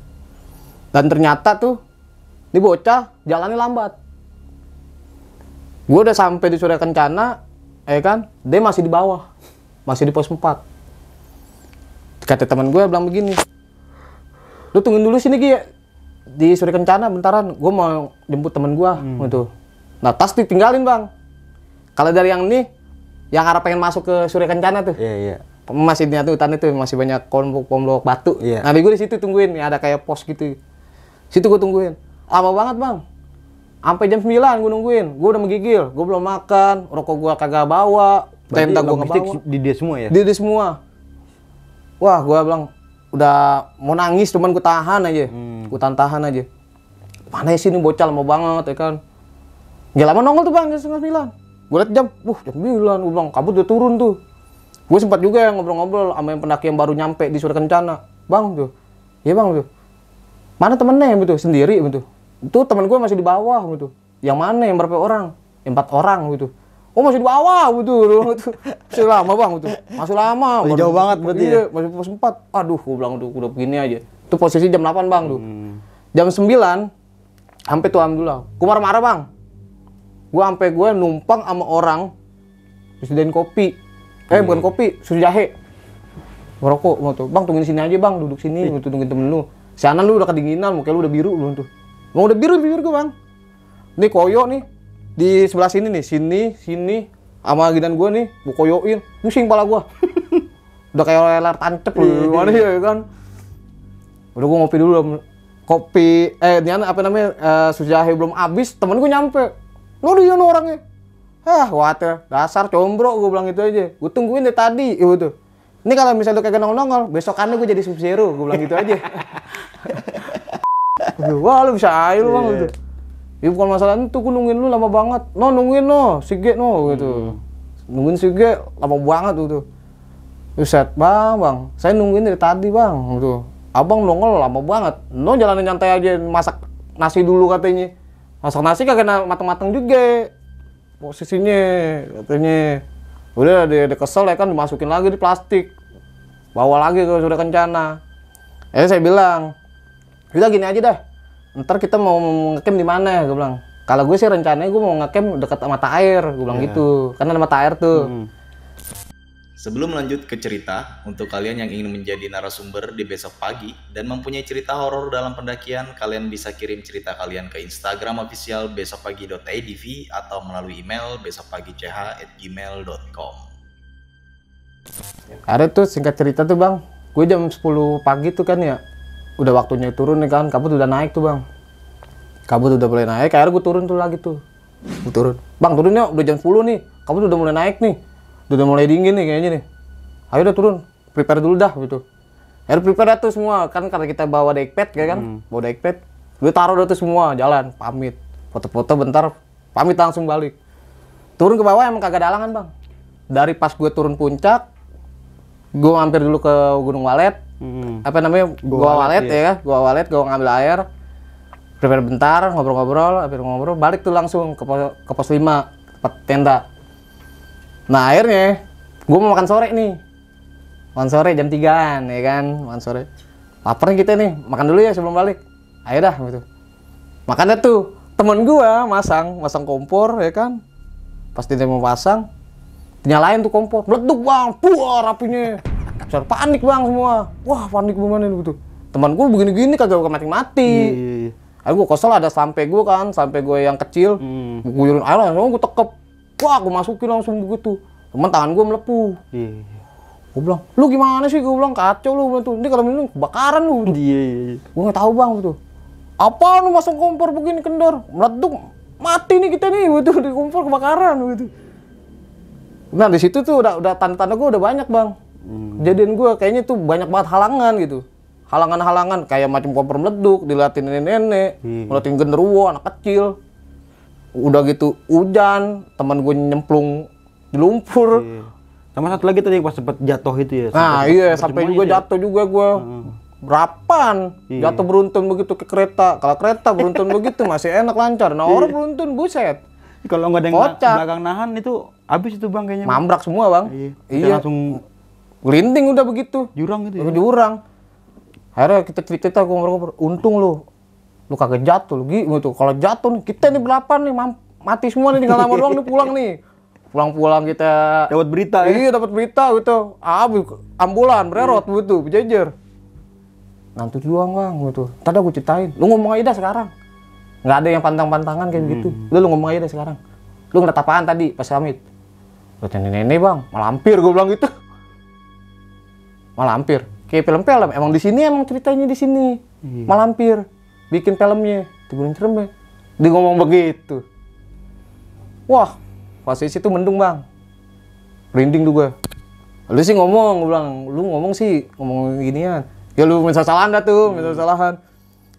Dan ternyata tuh, ini bocah jalannya lambat. Gue udah sampai di Surya Kencana, kan? Dia masih di bawah, masih di pos 4. Kata teman gue bilang begini, lu tungguin dulu sini Gi ya, di Surya Kencana bentaran, gue mau jemput teman gue gitu. Nah tas ditinggalin bang. Kalau dari yang ini, yang arah pengen masuk ke Surya Kencana tuh, masih di hutan itu masih banyak kelompok batu. Nah gue di situ tungguin, ya ada kayak pos gitu. Situ gue tungguin, lama banget bang. Sampai jam 9 gue nungguin, gue udah menggigil, gue belum makan, rokok gue kagak bawa, tenda gue nggak bawa. Di dia semua ya? Di dia semua. Wah, gue bilang udah mau nangis, cuman gue tahan aja, gue tahan aja. Mana sih ini bocah lama banget ya kan? Gak lama nongol tuh bang, jam 9. Gue liat jam, jam 9, gue bilang kabut udah turun tuh. Gue sempat juga yang ngobrol-ngobrol sama yang pendaki yang baru nyampe di Surya Kencana, bang tuh, iya bang tuh. Mana temennya gitu, sendiri gitu. Itu teman gue masih di bawah gitu. Yang mana, yang berapa orang? 4 orang gitu. Oh masih di bawah gitu. Masih lama bang gitu. Masih lama. Masih jauh banget berarti ya? Masih pos 4. Aduh, gue bilang tuh udah begini aja. Itu posisi jam 8 bang tuh. Jam 9 sampai tuh alhamdulillah. Gue marah-marah bang. Gue numpang sama orang disediain kopi. Bukan kopi, susu jahe. Merokok mau tuh. Bang tungguin sini aja bang, duduk sini, gitu tungguin temen lu. Si Anan lu udah kedinginan, muka lu udah biru belum tuh. Mau udah biru bibir gue bang. Nih koyo nih di sebelah sini nih, sini sama gidan gue nih, gue koyoin, pusing pala gue. Udah kayak lelar tancep lu, mana ya kan? Udah gue ngopi dulu, kopi, ini apa namanya, susu jahe belum habis, temen gue nyampe. Lo dia orangnya, water, dasar combro, gue bilang gitu aja. Gue tungguin dari tadi, gitu. Ini kalau misalnya lu kagak nongol, besokannya gue jadi Sub-Zero, gue bilang gitu aja. Wah lu bisa air lu bang gitu. Ya bukan masalah itu, gue nungguin lu lama banget. Nungguin si G gitu. Nungguin si G lama banget gitu. Buset bang, saya nungguin dari tadi bang gitu. Abang nongol lama banget. Jalanin nyantai aja, masak nasi dulu katanya. Masak nasi kagak mateng-mateng juga posisinya katanya. Udah dia kesel ya kan, dimasukin lagi di plastik. Bawa lagi ke Surya Kencana. Saya bilang, udah gini aja dah. Ntar kita mau ngecamp di mana? Gue bilang. Kalau gue sih rencananya gue mau ngecamp dekat mata air. Gue bilang gitu. Karena ada mata air tuh. Sebelum lanjut ke cerita, untuk kalian yang ingin menjadi narasumber di besok pagi dan mempunyai cerita horor dalam pendakian, kalian bisa kirim cerita kalian ke Instagram official besokpagi.idv atau melalui email besokpagi.ch@gmail.com. Ada tuh singkat cerita tuh bang, gue jam 10 pagi tuh kan ya, udah waktunya turun nih kan, kabut udah naik tuh bang. Kabut udah mulai naik, akhirnya gue turun tuh lagi tuh. Gue turun, bang turunnya udah jam 10 nih, kabut udah mulai naik nih. Udah mulai dingin nih kayaknya nih. Ayo udah turun, prepare dulu dah gitu. Akhirnya prepare tuh semua, kan karena kita bawa deckpad ya kan, bawa deckpad. Gue taruh dah tuh semua, jalan, pamit. Foto-foto bentar, pamit langsung balik. Turun ke bawah emang kagak ada halangan bang. Dari pas gue turun puncak, gue mampir dulu ke Gunung Walet. Apa namanya, Gua Walet ya, Gua Walet, gue ngambil air. Prepare bentar, ngobrol-ngobrol, balik tuh langsung ke pos 5, tempat tenda. Nah akhirnya gue mau makan sore nih, makan sore jam 3-an ya kan, makan sore. Lapar nih kita nih, makan dulu ya sebelum balik. Ayo dah gitu. Makannya tuh temen gue masang kompor ya kan. Pas dia mau pasang, nyalain tuh kompor, meleduk bang, puar apinya. Besar panik bang semua. Wah panik gimana nih gitu. Teman gue begini-gini kagak mati-mati. Ayo gue kesel ada sampai gue kan, sampai gue yang kecil, gue guyurin air langsung gue tekep. Wah, gue masukin langsung begitu. Cuman tangan gue melepuh. Gue bilang, lu gimana sih? Gue bilang, kacau lu. Ini kalau minum kebakaran lu. Gue nggak tahu bang. Gitu. Apa lu masuk kompor begini kendor, meleduk, mati nih kita nih, gitu di kompor kebakaran gitu. Nah di situ tuh udah tanda-tanda gue udah banyak bang. Kejadian gue kayaknya tuh banyak banget halangan gitu. Halangan-halangan kayak macam kompor meleduk, diliatin nenek-nenek, ngeliatin genderuwo, anak kecil. Udah gitu hujan, teman gue nyemplung di lumpur. Sama satu lagi tadi pas sempat jatuh itu ya. Nah iya sampai juga jatuh juga gue. Berapan, jatuh beruntun begitu ke kereta. Kalau kereta beruntun begitu masih enak lancar. Nah orang beruntun buset. Kalau nggak ada yang belakang nahan itu habis itu bang kayaknya. Mambrak semua bang. Iya. Langsung gelinding udah begitu. jurang gitu ya. Jurang. Akhirnya kita cerita ngobrol-ngobrol. Untung lu kagak jatuh lu gitu. Kalau jatuh nih kita nih belapan nih mati semua nih tinggal lama doang nih pulang nih. Pulang-pulang kita Dapat berita ya. Iya dapat berita gitu. Ambulan bererot gitu berjejer. Nanti doang bang gitu. Tadi aku ceritain. Lu ngomong aja dah sekarang. Nggak ada yang pantang-pantangan kayak gitu. Lu ngomong aja dah sekarang. Lu ngeliat apaan tadi pas summit? Liat nenek-nenek bang, malampir gue bilang gitu. Malampir. Kayak film-film. Emang di sini emang ceritanya di sini. Malampir. Bikin filmnya di Gunung Ciremai. Dia ngomong begitu. Wah, pas di situ mendung bang. Merinding tuh gue. Lu sih ngomong, gue bilang. Lu ngomong sih, ngomong ginian. Ya lu minta kesalahan dah tuh, minta kesalahan.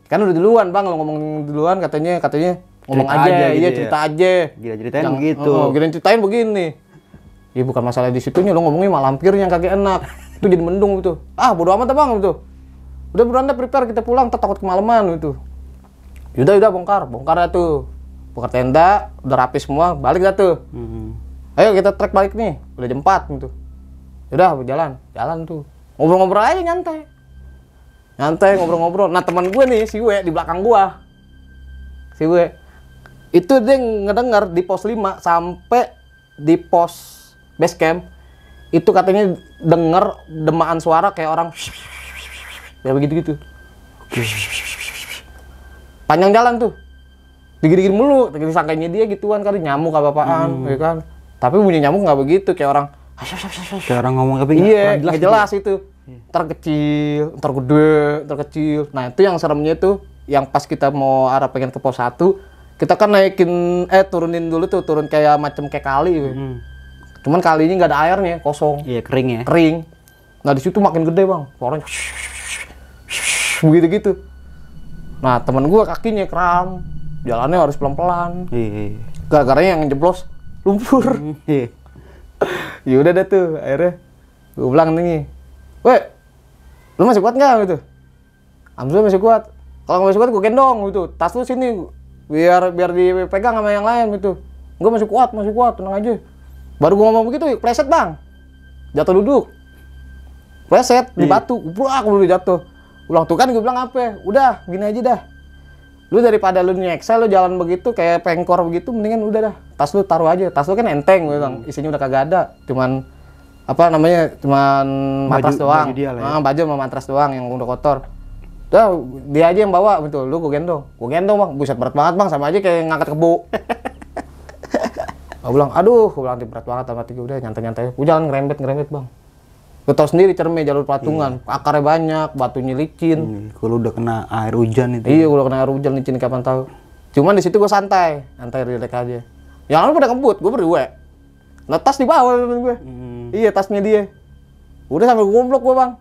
Kan udah duluan bang, lu ngomong duluan katanya ngomong Cerita aja, gitu iya ya. cerita aja. Gila ceritain begitu. Gila ceritain begini. Ya bukan masalah di situnya, lu ngomongnya malampir yang kagak enak. Itu jadi mendung gitu. Ah bodo amat bang gitu. Udah buruan dah prepare kita pulang, takut kemalaman gitu. Udah bongkar dah tuh. Bongkar tenda, udah rapi semua, balik dah tuh. Ayo kita trek balik nih, udah jam 4 gitu. Udah jalan tuh. Ngobrol-ngobrol aja nyantai ngobrol-ngobrol. Nah teman gue nih si We di belakang gua. Si We itu dia ngedengar di pos 5 sampai di pos base camp itu katanya denger demaan suara kayak orang kayak begitu-gitu. Panjang jalan tuh. Digigit mulu, disangkanya dia gituan kali nyamuk apa-apaan, ya kan. Tapi bunyi nyamuk nggak begitu kayak orang Kayak orang ngomong tapi nggak jelas itu. Ntar kecil, ntar gede, ntar kecil. Nah itu yang seremnya tuh, yang pas kita mau arah pengen ke pos 1, kita kan turunin dulu tuh, turun kayak macam kayak kali. Cuman kalinya nggak ada airnya, kosong. Iya kering ya. Kering. Nah di situ makin gede bang, suaranya begitu gitu. Nah teman gua kakinya kram, jalannya harus pelan-pelan. Gara-gara yang jeblos lumpur. Ya udah deh tuh, akhirnya gua bilang nih, "Weh, lu masih kuat nggak gitu?" Alhamdulillah masih kuat. Kalau nggak masih kuat, gue gendong gitu. Tas lu sini, biar dipegang sama yang lain gitu. Gue masih kuat, tenang aja. Baru gue ngomong begitu, pleset bang. Jatuh duduk. Pleset di batu, aku dulu jatuh. Ulang tuh kan gue bilang apa? Udah, gini aja dah. Lu daripada lu nyeksa, lu jalan begitu kayak pengkor begitu, mendingan udah dah. Tas lu taruh aja. Tas lu kan enteng, gue bilang. Isinya udah kagak ada. Cuman matras doang. Baju sama matras doang yang udah kotor. Udah, dia aja yang bawa betul. Lu gue gendong bang. Buset berat banget bang, sama aja kayak ngangkat kebo. Gue bilang, aduh, berat banget sama tiga udah nyantai-nyantai. Gue jalan ngerembet bang. Gue tau sendiri Ciremai jalur patungan, akarnya banyak, batunya licin. Kalau udah kena air hujan itu. Iya, udah kena air hujan licin kapan tahu. Cuman di situ gue santai relax aja. Yang lain pada kebut, gue berdua. Nah, tas di bawah temen gue. Iya, tasnya dia. Udah sampai gomblok gue bang.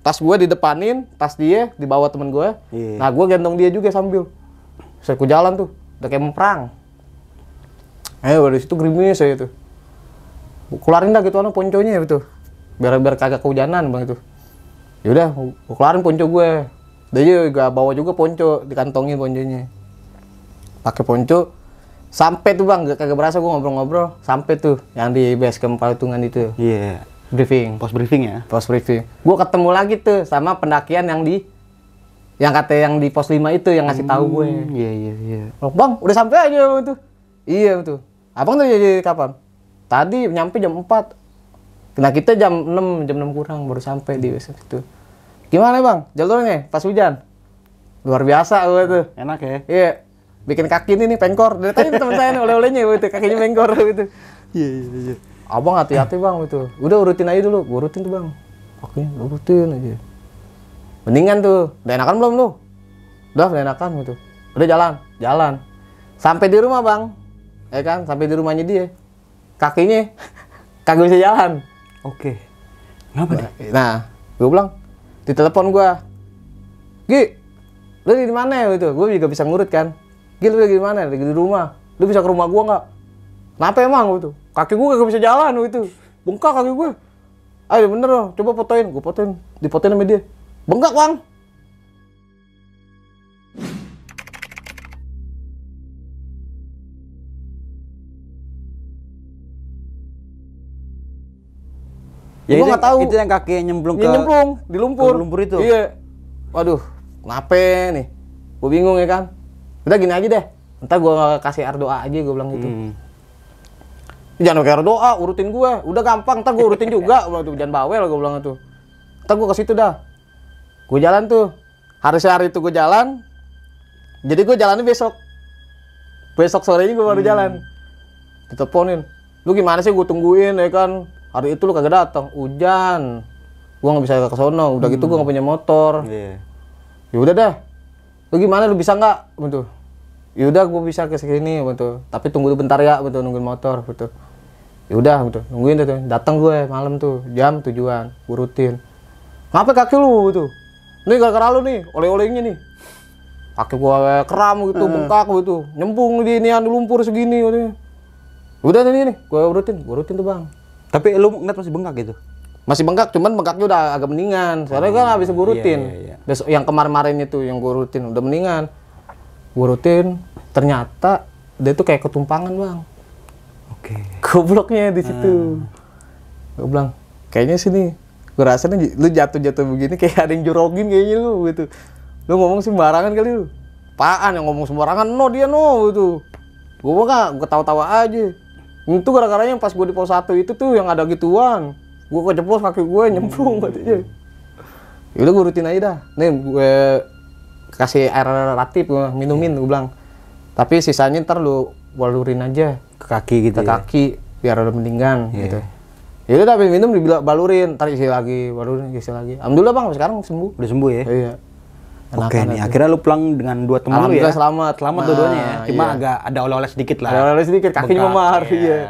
Tas gue di depanin, tas dia di bawah temen gue. Nah, gue gendong dia juga sambil. Saya ku jalan tuh, udah kayak memperang. Ayo dari situ gerimis saya tuh. Keluarin dah gitu ponconya gitu. Biar kagak kehujanan bang itu. Yaudah, gue keluarin ponco gue. Dia juga bawa juga ponco, dikantongin ponconya. Pakai ponco. Sampai tuh bang, kagak berasa gue ngobrol-ngobrol. Sampai tuh yang di base camp Patungan itu. Iya. Briefing. Post briefing ya. Post briefing. Gue ketemu lagi tuh sama pendakian yang di pos 5 itu yang ngasih tahu gue. Iya. Bang, udah sampai aja tuh. Iya betul. Abang tuh jadi kapan? Tadi nyampe jam 4. Nah kita jam 6 kurang baru sampai di base itu. Gimana bang? Jalurnya pas hujan? Luar biasa gue tuh. Enak ya? Iya. Bikin kaki ini pengkor. Dari tadi teman saya nih oleh-olehnya gitu, kakinya pengkor gitu. Iya. Abang hati-hati bang gitu. Udah urutin aja dulu. Gue urutin tuh bang. Kakinya urutin aja. Mendingan tuh. Udah enakan belum lu? udah enakan gitu. Udah jalan. Sampai di rumah bang, ya kan, sampai di rumahnya dia, kakinya kagak bisa jalan. Oke. Kenapa deh? Nah, gue bilang, ditelepon gue, Gi, lu di mana ya gitu? Gue juga bisa ngurut kan. Gi, lu di mana? Lagi di rumah. Lu bisa ke rumah gue nggak? Kenapa emang gitu? Kaki gue gak bisa jalan gitu. Bengkak kaki gue. Ayo bener loh, coba fotoin. Gue fotoin, difotoin sama dia. Bengkak bang. Ya Gua itu, nggak tahu. itu yang kakinya nyemplung Dia ke nyemplung di lumpur. ke lumpur itu? Iya. Waduh, kenapa nih? Gue bingung ya kan. Udah gini aja deh. Ntar gue kasih air doa aja, gue bilang gitu. Jangan pakai air doa, urutin gue. Udah gampang, ntar gue urutin juga. Jangan bawel, gue bilang itu. Ntar gue ke situ dah. Gue jalan tuh. Hari itu gue jalan. Jadi gue jalannya besok. Besok sorenya gue baru jalan. Diteleponin. Lu gimana sih, gue tungguin ya kan. Hari itu lu kagak datang, hujan. Gua nggak bisa ke sono. Udah gitu gua nggak punya motor. Iya. Ya udah dah. Lu gimana, lu bisa nggak? Betul. Ya udah gua bisa ke sini betul. Tapi tunggu bentar ya, betul, nungguin motor betul. Ya udah betul, nungguin tuh. Datang gue malam tuh, jam tujuan, gua rutin. Ngapa kaki lu tuh? Nih gara-gara lu nih, oleh-olehnya nih. Kaki gua kram gitu, bengkak gitu. Nyembung di inian lumpur segini gitu. Udah nih, gua rutin tuh, Bang. Tapi lu ngeliat masih bengkak gitu? Masih bengkak, cuman bengkaknya udah agak mendingan. Soalnya kan habis gue rutin. Iya. Besok yang kemarin itu yang gue rutin udah mendingan. Gue rutin, ternyata dia tuh kayak ketumpangan bang. Oke. Gobloknya di situ. Gue bilang, kayaknya sini. Gue rasa nih lu jatuh begini kayak ada yang jorogin kayaknya lu gitu. Lu ngomong sembarangan kali lu. Apaan yang ngomong sembarangan? No dia no gitu. Gue mah gue tawa-tawa aja. Itu gara-garanya pas gue di pos 1 itu tuh yang ada gituan. Gue keceplos kaki gue nyemplung katanya. Yaudah gue rutin aja dah. Nih gue kasih air ratif gue minumin gue bilang. Tapi sisanya ntar lu balurin aja Ke kaki gitu ke ya? kaki biar udah mendingan gitu. Iya. Yaudah tapi minum balurin, ntar isi lagi, balurin isi lagi. Alhamdulillah bang sekarang sembuh. Udah sembuh ya? Iya. Oke Enakan nih, aja. akhirnya lu pulang dengan 2 teman lu ya? Alhamdulillah selamat. Selamat Nah, dua-duanya ya? Cuma iya. agak ada oleh-oleh sedikit lah. Ada oleh sedikit, kakinya Bengkak, memar. iya. Iya.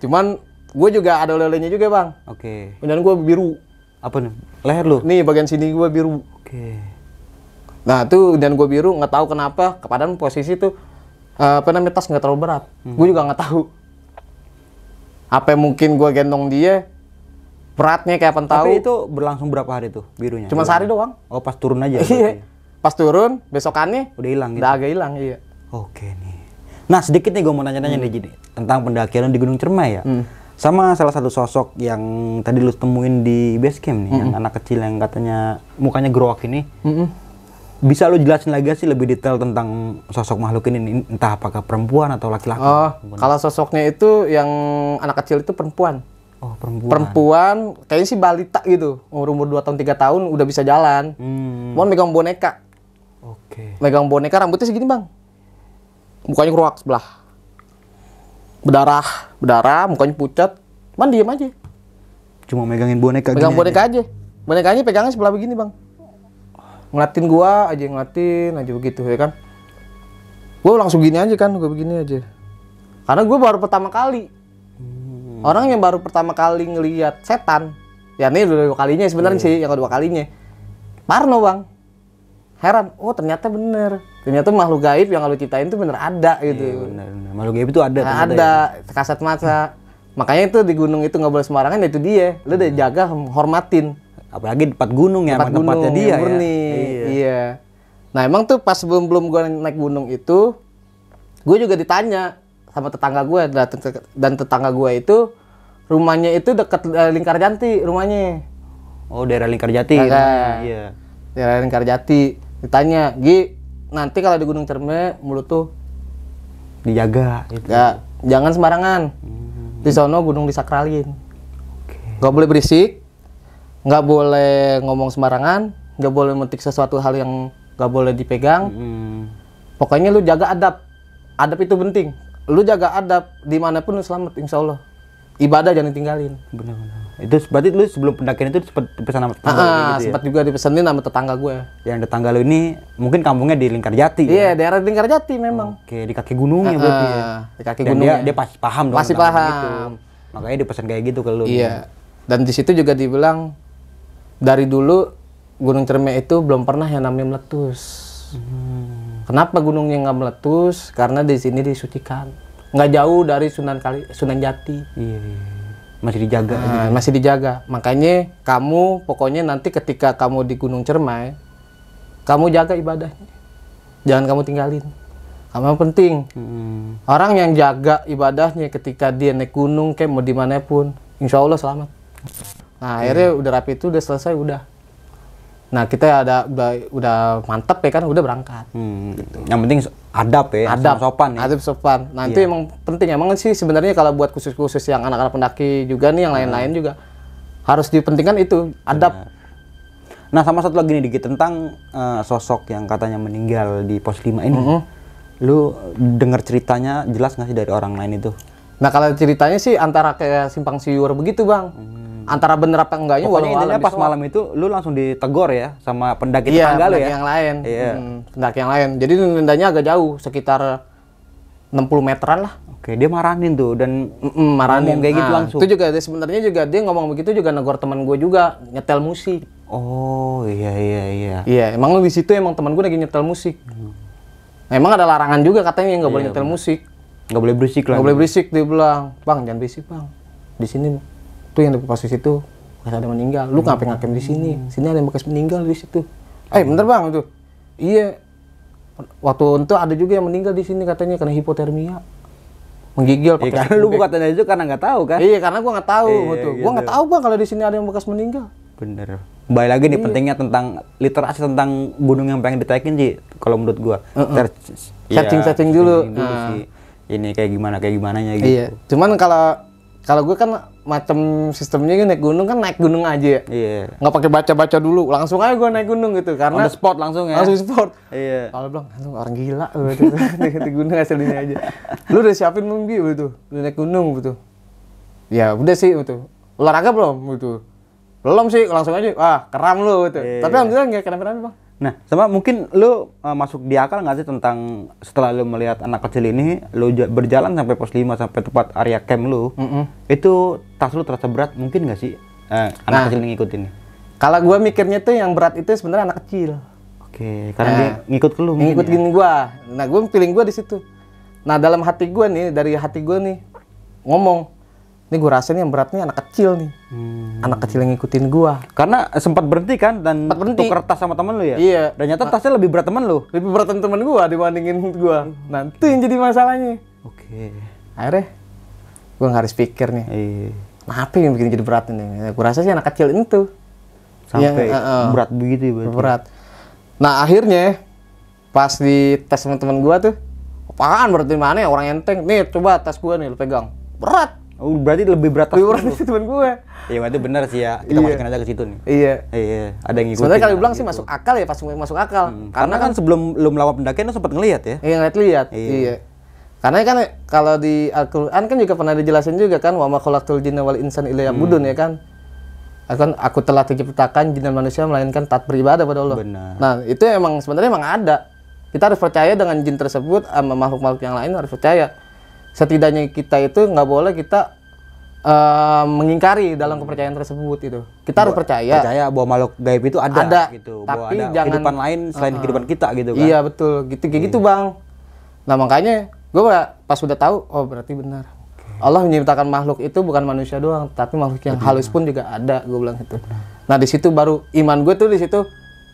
Cuman gue juga ada oleh-olehnya juga bang. Oke. Dan gue biru. Apa nih? Leher lu? Nih bagian sini gue biru. Oke. Nah tuh dan gue biru nggak tahu kenapa. Padahal posisi tuh apa namanya tas nggak terlalu berat. Gue juga nggak tahu. Apa mungkin gue gendong dia beratnya kayak apa tahu. Tapi itu berlangsung berapa hari tuh birunya? Cuma sehari doang. Oh pas turun aja? Iya. Pas turun besokannya Udah hilang gitu? udah agak hilang iya. Oke nih. Nah sedikit nih gue mau nanya-nanya nih Ji, tentang pendakian di Gunung Cermai ya. Sama salah satu sosok yang tadi lu temuin di base camp nih, yang anak kecil yang katanya mukanya gerowak ini. Bisa lu jelasin lagi sih lebih detail tentang sosok makhluk ini, entah apakah perempuan atau laki-laki? Oh, kalau sosoknya itu yang anak kecil itu perempuan. Oh perempuan. Perempuan, kayaknya sih balita gitu. Umur 2 tahun 3 tahun udah bisa jalan. Mau megang boneka. Oke. Megang boneka rambutnya segini, Bang. Mukanya keruak sebelah. Berdarah, mukanya pucat. Cuman diem aja. Cuma megangin boneka Megang gini boneka aja. Bonekanya pegangnya sebelah begini, Bang. Ngeliatin gua aja, ngeliatin aja begitu ya kan. Gua langsung gini aja kan, gua begini aja. Karena gua baru pertama kali. Orang yang baru pertama kali ngelihat setan. Ya ini udah 2 kalinya sebenarnya sih, yang kedua kalinya. Parno, Bang. Heran, oh ternyata bener. Ternyata makhluk gaib yang lu ceritain itu bener ada gitu. Iya, benar. Makhluk gaib itu ada. ternyata Ada, ya. kasat mata. Makanya itu di gunung itu nggak boleh sembarangan, itu dia. Lu udah jaga, hormatin. Apalagi di tempat gunung ya, Tempat emang tempatnya gunung dia yang murni. ya. Iya. Nah emang tuh pas sebelum gue naik gunung itu, gue juga ditanya sama tetangga gue, dan tetangga gue itu rumahnya itu dekat Lingkar Janti rumahnya. Oh daerah Lingkar Jati. Kagak. Iya. Daerah Lingkar Jati. Ditanya, Gi, nanti kalau di Gunung Cermai mulut tuh Dijaga. Gitu. jangan sembarangan. Di sono gunung disakralin. Nggak boleh berisik, nggak boleh ngomong sembarangan, nggak boleh metik sesuatu hal yang nggak boleh dipegang. Pokoknya lu jaga adab. Adab itu penting. Lu jaga adab dimanapun lu selamat, insya Allah. ibadah jangan ditinggalin. Benar-benar. Itu berarti lu sebelum pendakian itu sempat dipesan sama tetangga gitu ya? Sempat juga dipesenin sama tetangga gue. Yang tetangga lu ini mungkin kampungnya di Lingkarjati. Iya, daerah Lingkarjati memang. Oke, di kaki gunungnya berarti ya. Di kaki Dan gunungnya. dia pasti paham dong. Pasti tentang paham. Gitu. Makanya dipesan kayak gitu ke lu. Iya. Dan di situ juga dibilang dari dulu Gunung Cermai itu belum pernah yang namanya meletus. Kenapa gunungnya nggak meletus? Karena di sini disucikan. Nggak jauh dari Sunan Jati. Iya. Masih dijaga. Masih dijaga. Makanya kamu pokoknya nanti ketika kamu di Gunung Cermai, kamu jaga ibadahnya. Jangan kamu tinggalin. Kamu penting. Orang yang jaga ibadahnya ketika dia naik gunung kayak mau dimanapun, insya Allah selamat. Nah akhirnya udah rapi itu udah selesai udah. Nah kita udah mantep ya kan, udah berangkat. Gitu. Yang penting adab ya, Adab, sopan ya. adab sopan. Nah itu emang penting. Emang sih sebenarnya kalau buat khusus-khusus yang anak-anak pendaki juga nih, yang lain-lain juga harus dipentingkan itu adab. Nah sama satu lagi nih dikit tentang sosok yang katanya meninggal di pos 5 ini. Lu dengar ceritanya jelas nggak sih dari orang lain itu? Nah kalau ceritanya sih antara kayak simpang siur begitu bang. Antara bener apa enggaknya. Pokoknya intinya pas malam itu lu langsung ditegor ya sama pendaki iya, tetangga lu ya? pendaki yang lain. Iya. Pendaki yang lain. Jadi dendanya agak jauh, sekitar 60 meteran lah. Oke, dia marahin tuh dan marahin ngomong kayak gitu langsung. Itu juga sebenarnya juga dia ngomong begitu juga negor teman gue juga nyetel musik. Oh iya. Iya, emang di situ emang teman gue lagi nyetel musik. Nah, emang ada larangan juga katanya nggak boleh nyetel musik. Nggak boleh berisik lah. Nggak boleh berisik, dia bilang, bang jangan berisik bang. Di sini tuh yang di posisi itu bekas ada meninggal. Lu ngapain ngakem di sini? Sini ada yang bekas meninggal di situ. Bener bang itu. Iya. Waktu itu ada juga yang meninggal di sini katanya kena hipotermia. Menggigil pakai. Karena lu bukan tanya itu karena nggak tahu kan? Iya, karena gua nggak tahu gitu. Gua nggak tahu bang kalau di sini ada yang bekas meninggal. Bener. Kembali lagi nih pentingnya tentang literasi tentang gunung yang pengen ditaikin sih. Kalau menurut gua. Searching dulu. Sih. Ini kayak gimananya gitu. Iya. Cuman kalau gue kan macam sistemnya naik gunung aja ya. Iya. Nggak pakai baca-baca dulu, langsung aja gue naik gunung gitu karena On the spot langsung ya. Langsung spot. Iya. Kalau bilang langsung orang gila gitu. Di gunung asal ini aja. Lu udah siapin belum gitu? Lu naik gunung gitu. Ya udah sih gitu. Olahraga belum gitu. Belum sih, langsung aja. Wah, keram lu gitu. Tapi alhamdulillah nggak kenapa-napa, Bang. Nah, sama mungkin lu masuk di akal nggak sih tentang setelah lu melihat anak kecil ini, lu berjalan sampai pos 5 sampai tempat area camp lu, itu tas lu terasa berat mungkin nggak sih anak kecil yang ngikutin ini? Kalau gua mikirnya tuh yang berat itu sebenarnya anak kecil. Oke, karena dia ngikut ke lu. Ngikutin gua. Nah, gua feeling gua di situ. Nah, dalam hati gua nih, dari hati gua nih ngomong, ini gua rasain yang beratnya anak kecil nih. Anak kecil yang ngikutin gua. Karena sempat berhenti kan dan tuker tas sama temen lu ya? Iya. Dan nyata tasnya lebih berat temen lu. Lebih berat temen gua dibandingin gua. Nah, itu yang jadi masalahnya. Oke. Akhirnya gua nggak harus pikir nih. Iya. Apa yang bikin jadi berat ini? Gua rasa sih anak kecil itu. Sampai berat begitu ya berarti. Berat. Nah, akhirnya pas di tes teman-teman gua tuh, apaan berarti mana ya orang enteng? Nih, coba tas gua nih lu pegang. Berat. Oh, berarti lebih berat tas. Lebih berat sih teman gue. Iya, berarti benar sih ya. Kita masukin aja ke situ nih. Iya. Iya, ada yang ngikutin. Sebenarnya kalau bilang gitu. sih masuk akal ya, pas masuk akal. Karena kan sebelum lu melawan pendakian lu sempat ngelihat ya. Iya, lihat. Iya. Karena kan kalau di Al-Qur'an kan juga pernah dijelasin juga kan wa ma khalaqtul jinna wal insana illa liya'budun ya kan. Aku telah diciptakan jin dan manusia melainkan taat beribadah pada Allah. Benar. Nah, itu emang sebenarnya emang ada. Kita harus percaya dengan jin tersebut sama makhluk-makhluk yang lain harus percaya. Setidaknya kita itu nggak boleh kita mengingkari dalam kepercayaan tersebut itu. Kita harus percaya bahwa makhluk gaib itu ada gitu. Bahwa tapi ada jangan kehidupan lain selain kehidupan kita gitu kan. Iya betul, kayak gitu Bang. Nah makanya gue pas udah tahu, oh berarti benar. Allah menciptakan makhluk itu bukan manusia doang, tapi makhluk yang halus pun juga ada, gue bilang gitu. Nah di situ baru iman gue tuh di situ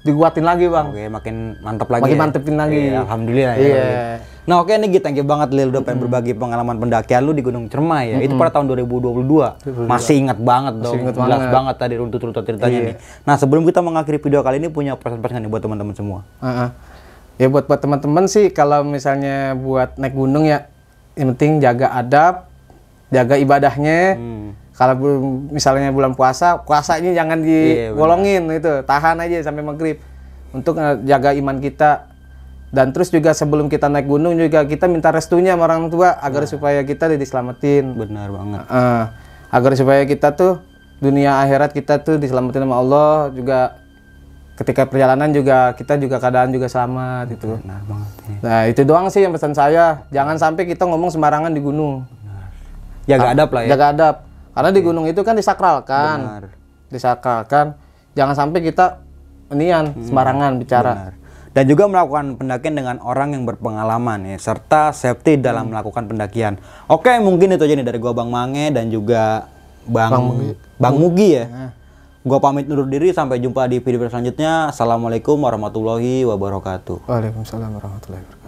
dikuatin lagi Bang. Oke, makin mantap lagi. Makin ya? mantepin lagi. Iya, alhamdulillah. Iya. Ya. Nah oke nih thank you banget Lil udah pengen berbagi pengalaman pendakian lu di Gunung Cermai ya. Itu pada tahun 2022. Masih ingat banget dong. Jelas banget tadi runtut-runtut ceritanya nih. Nah sebelum kita mengakhiri video kali ini punya pesan-pesan nih buat teman-teman semua. Ya buat teman-teman sih kalau misalnya buat naik gunung ya yang penting jaga adab, jaga ibadahnya. Kalau misalnya bulan puasanya jangan digolongin itu, tahan aja sampai maghrib untuk jaga iman kita. Dan terus juga sebelum kita naik gunung juga kita minta restunya sama orang tua agar supaya kita diselamatin. Benar banget. agar supaya kita tuh dunia akhirat kita tuh diselamatin sama Allah, juga ketika perjalanan juga kita juga keadaan juga selamat gitu. Benar banget. Nah itu doang sih yang pesan saya, jangan sampai kita ngomong sembarangan di gunung. Jaga adab lah ya. Jaga adab, karena di gunung itu kan disakralkan. Benar. Disakralkan, jangan sampai kita sembarangan bicara. Benar. Dan juga melakukan pendakian dengan orang yang berpengalaman ya, serta safety dalam melakukan pendakian. Oke, mungkin itu aja nih dari gua Bang Mange dan juga Bang Mugi ya. Gua pamit undur diri, sampai jumpa di video selanjutnya. Assalamualaikum warahmatullahi wabarakatuh. Waalaikumsalam warahmatullahi wabarakatuh.